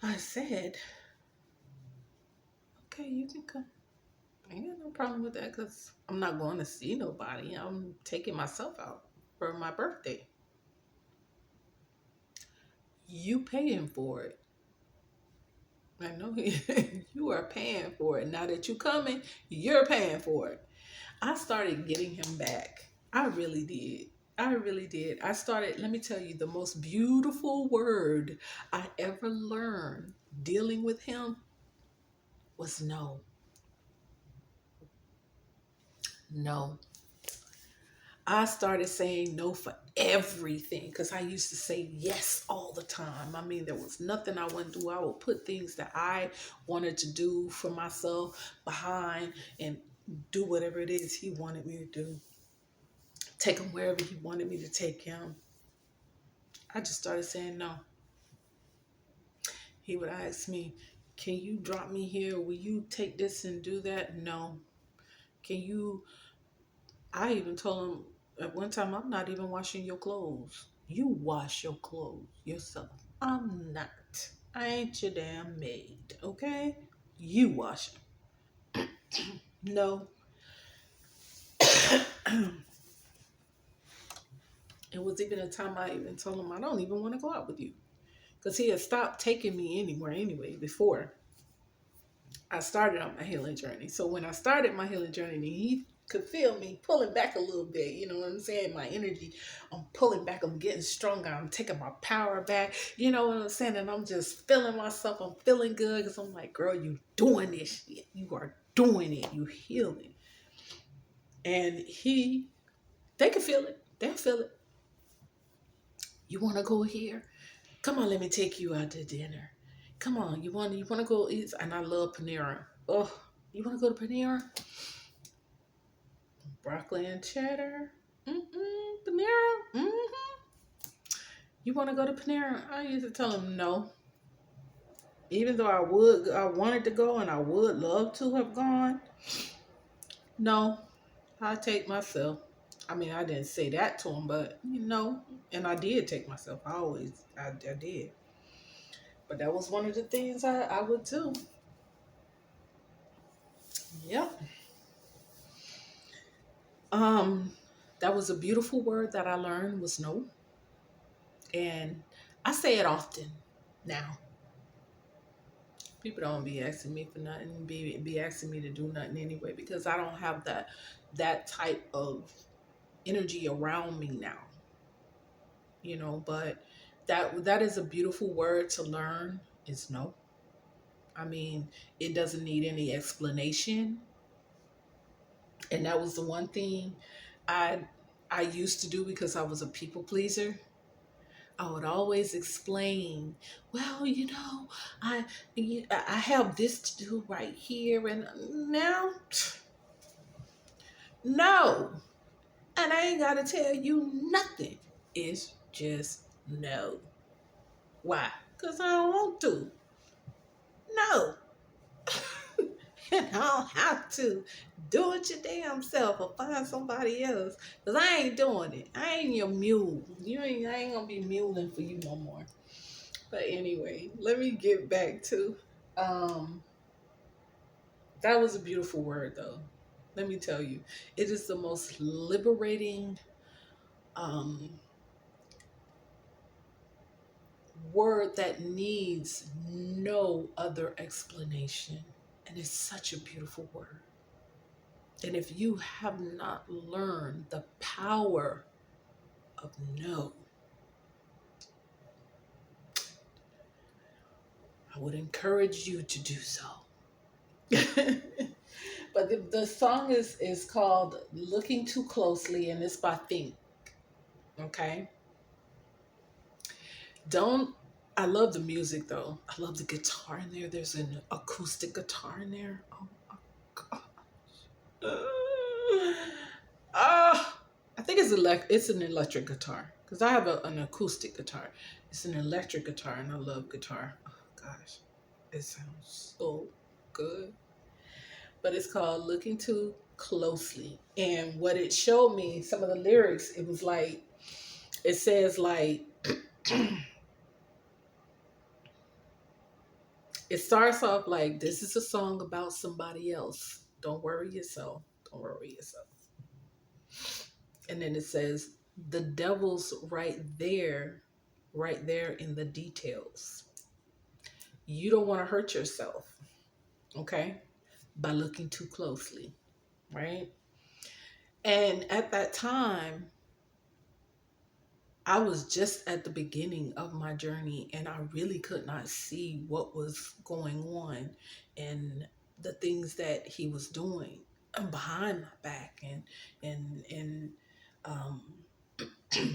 I said, okay, you can come. I ain't got no problem with that because I'm not going to see nobody. I'm taking myself out for my birthday. You paying for it. I know you are paying for it. Now that you coming, you're paying for it. I started getting him back. I really did. I really did. I started, let me tell you, the most beautiful word I ever learned dealing with him was no. No. I started saying no for everything because I used to say yes all the time. I mean, there was nothing I wouldn't do. I would put things that I wanted to do for myself behind and do whatever it is he wanted me to do. Take him wherever he wanted me to take him. I just started saying no. He would ask me, can you drop me here? Will you take this and do that? No. Can you I even told him at one time, I'm not even washing your clothes. You wash your clothes yourself. I'm not. I ain't your damn maid, okay? You wash them. No. It was even a time I even told him I don't even want to go out with you. Because he had stopped taking me anywhere anyway before I started on my healing journey. So when I started my healing journey, he could feel me pulling back a little bit. You know what I'm saying? My energy, I'm pulling back. I'm getting stronger. I'm taking my power back. You know what I'm saying? And I'm just feeling myself. I'm feeling good because I'm like, girl, you doing this shit. You are doing it. You healing. And they can feel it. They'll feel it. You want to go here? Come on, let me take you out to dinner. Come on, you want to go eat? And I love Panera. Oh, you want to go to Panera? Broccoli and cheddar. Panera. You want to go to Panera? I used to tell him no. Even though I wanted to go and I would love to have gone. No, I take myself. I mean, I didn't say that to him, but you know, and I did take myself. I did. But that was one of the things I would do. Yep. Um, that was a beautiful word that I learned was no. And I say it often now. People don't be asking me for nothing, be asking me to do nothing anyway, because I don't have that type of energy around me now. But that is a beautiful word to learn is no. I mean, it doesn't need any explanation. And that was the one thing I I used to do because I was a people pleaser. I would always explain, well, I I have this to do right here, and now, no, and I ain't gotta tell you nothing. It's just No. Why? Because I don't want to. No. I don't have to. Do it your damn self or find somebody else. Because I ain't doing it. I ain't your mule. I ain't gonna be muling for you no more. But anyway, let me get back to um that was a beautiful word though. Let me tell you. It is the most liberating um word that needs no other explanation. And it's such a beautiful word. And if you have not learned the power of no, I would encourage you to do so. But the song is called Looking Too Closely, and it's by Think. Okay. Don't I love the music though. I love the guitar in there. There's an acoustic guitar in there. Oh my god. I think it's an electric guitar because I have an acoustic guitar. It's an electric guitar, and I love guitar. Oh gosh, it sounds so good. But it's called Looking Too Closely, and what it showed me, some of the lyrics, it was like it says like it starts off like this is a song about somebody else. Don't worry yourself. Don't worry yourself. And then it says, the devil's right there in the details. You don't want to hurt yourself, okay, by looking too closely, right? And at that time, I was just at the beginning of my journey and I really could not see what was going on and the things that he was doing behind my back and um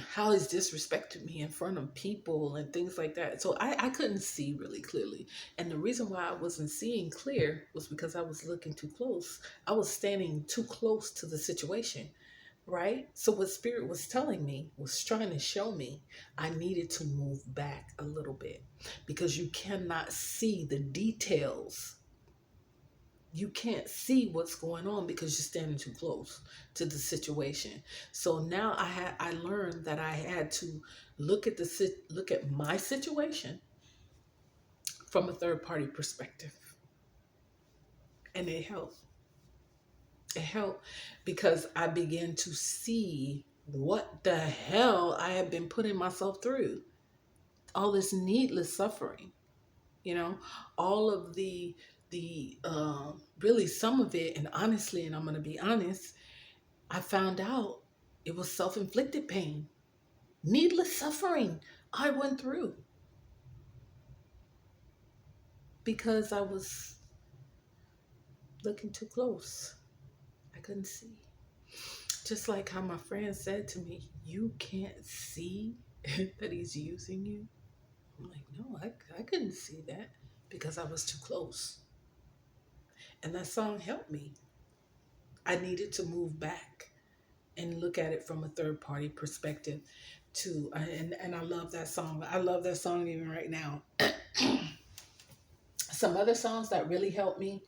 how he's disrespected me in front of people and things like that. So I couldn't see really clearly. And the reason why I wasn't seeing clear was because I was looking too close. I was standing too close to the situation, right? So what spirit was telling me, was trying to show me, I needed to move back a little bit because you cannot see the details. You can't see what's going on because you're standing too close to the situation. So now I learned that I had to look at my situation from a third party perspective, and it helped. It helped because I began to see what the hell I had been putting myself through. All this needless suffering, you know, all of the really some of it, and honestly, and I'm going to be honest, I found out it was self-inflicted pain, needless suffering I went through because I was looking too close. I couldn't see. Just like how my friend said to me, you can't see that he's using you. I'm like, no, I couldn't see that because I was too close. And that song helped me. I needed to move back and look at it from a third party perspective too. And I love that song. I love that song even right now. Some other songs that really helped me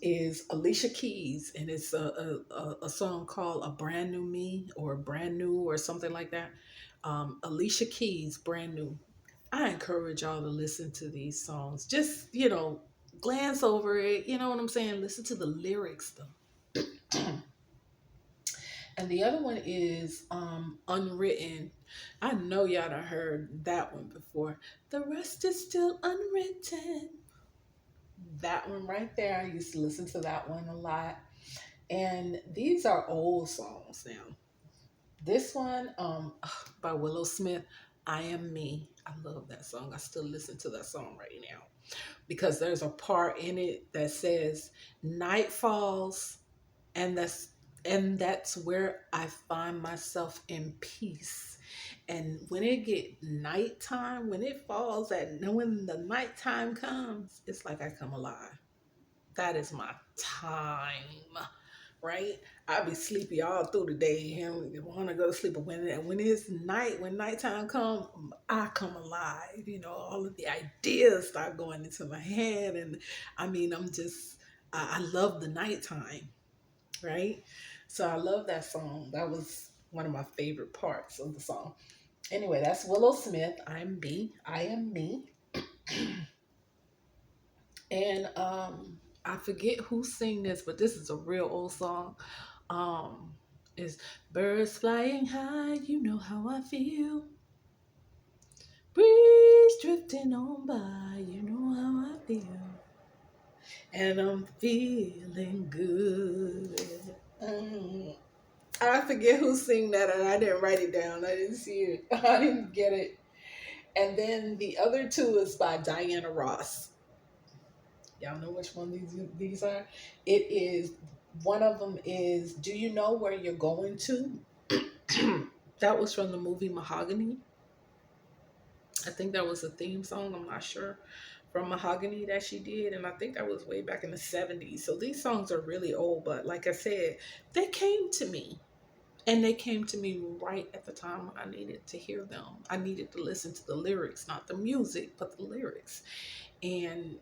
is Alicia Keys, and it's a song called A Brand New Me or Brand New or something like that. Alicia Keys, Brand New. I encourage y'all to listen to these songs. Just, glance over it. You know what I'm saying? Listen to the lyrics though. And the other one is Unwritten. I know y'all done heard that one before. The rest is still unwritten. That one right there. I used to listen to that one a lot. And these are old songs now. This one, by Willow Smith, I Am Me. I love that song. I still listen to that song right now because there's a part in it that says, night falls, and that's where I find myself in peace. And when it get nighttime, when it falls when the nighttime comes, it's like I come alive. That is my time. right? I be sleepy all through the day and want to go to sleep. But when it's night, when nighttime come, I come alive. You know, all of the ideas start going into my head, and I mean, I love the nighttime, right? So I love that song. That was one of my favorite parts of the song. Anyway, that's Willow Smith. I'm me. I am me. And I forget who sing this, but this is a real old song. Um, is birds flying high, you know how I feel. Breeze drifting on by, you know how I feel. And I'm feeling good. Mm. I forget who sing that, and I didn't write it down. I didn't see it. I didn't get it. And then the other two is by Diana Ross. Y'all know which one these are? It is one of them is Do You Know Where You're Going to? That was from the movie Mahogany. I think that was a theme song, I'm not sure. From Mahogany that she did, and I think that was way back in the 70s. So these songs are really old, but like I said, they came to me. And they came to me right at the time when I needed to hear them. I needed to listen to the lyrics, not the music, but the lyrics. And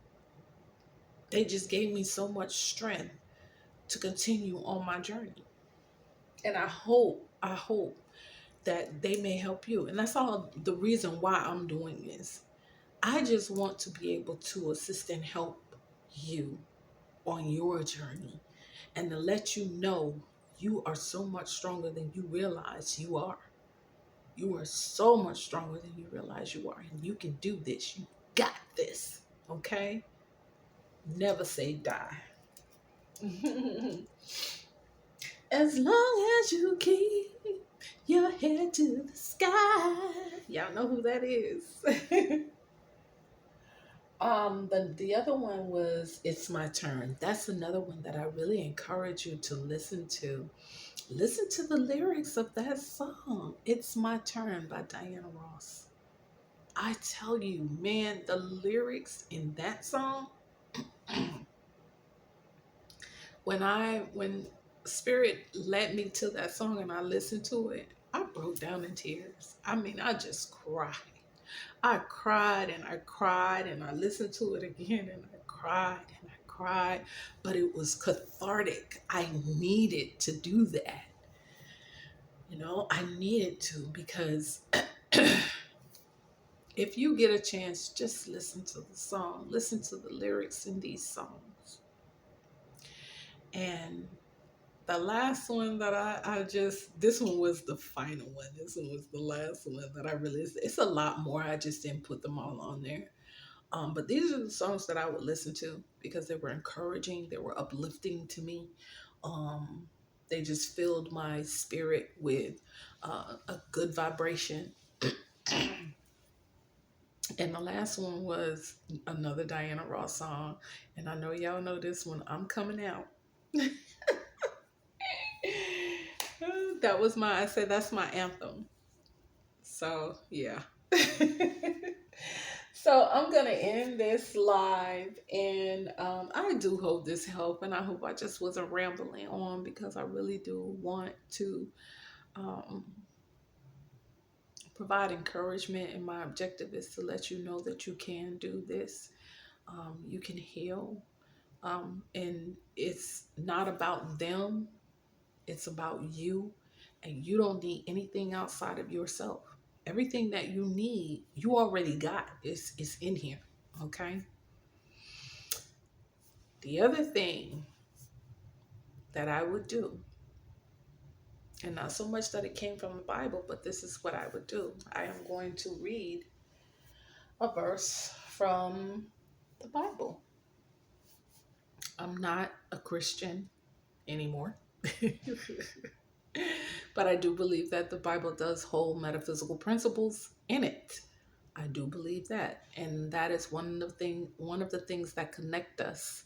they just gave me so much strength to continue on my journey. And I hope that they may help you. And that's all the reason why I'm doing this. I just want to be able to assist and help you on your journey and to let you know you are so much stronger than you realize you are. You are so much stronger than you realize you are. And you can do this. You got this. Okay? Never say die. As long as you keep your head to the sky. Y'all know who that is. The other one was It's My Turn. That's another one that I really encourage you to listen to. Listen to the lyrics of that song. It's My Turn by Diana Ross. I tell you, man, the lyrics in that song, when Spirit led me to that song and I listened to it, I broke down in tears. I mean, I just cried. I cried and I cried and I listened to it again and I cried and I cried, but it was cathartic. I needed to do that. You know, I needed to because if you get a chance, just listen to the song, listen to the lyrics in these songs. And the last one that this one was the final one. This one was the last one that I really, it's a lot more. I just didn't put them all on there. But these are the songs that I would listen to because they were encouraging, they were uplifting to me. Um, they just filled my spirit with a good vibration. And the last one was another Diana Ross song. And I know y'all know this one. I'm coming out. I said that's my anthem. So, yeah. So I'm gonna end this live, and I do hope this helped, and I hope I just wasn't rambling on because I really do want to um, provide encouragement, and my objective is to let you know that you can do this. You can heal, and it's not about them; it's about you, and you don't need anything outside of yourself. Everything that you need, you already got. It's in here. Okay. The other thing that I would do, and not so much that it came from the Bible, but this is what I would do. I am going to read a verse from the Bible. I'm not a Christian anymore. But I do believe that the Bible does hold metaphysical principles in it. I do believe that. And that is one of the things that connect us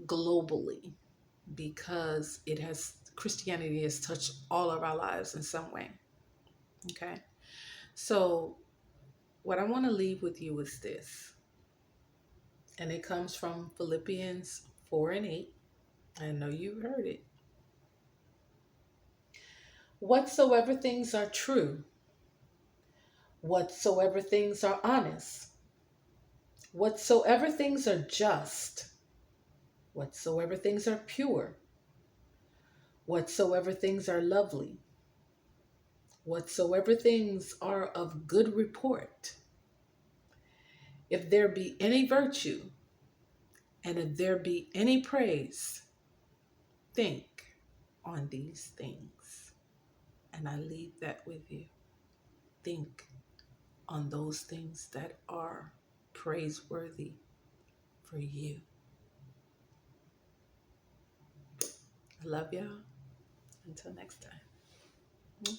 globally because Christianity has touched all of our lives in some way. Okay. So what I want to leave with you is this, and it comes from Philippians 4 and 8. I know you heard it. Whatsoever things are true, whatsoever things are honest, whatsoever things are just, whatsoever things are pure, whatsoever things are lovely, whatsoever things are of good report, if there be any virtue, and if there be any praise, think on these things. And I leave that with you. Think on those things that are praiseworthy for you. I love y'all. Until next time.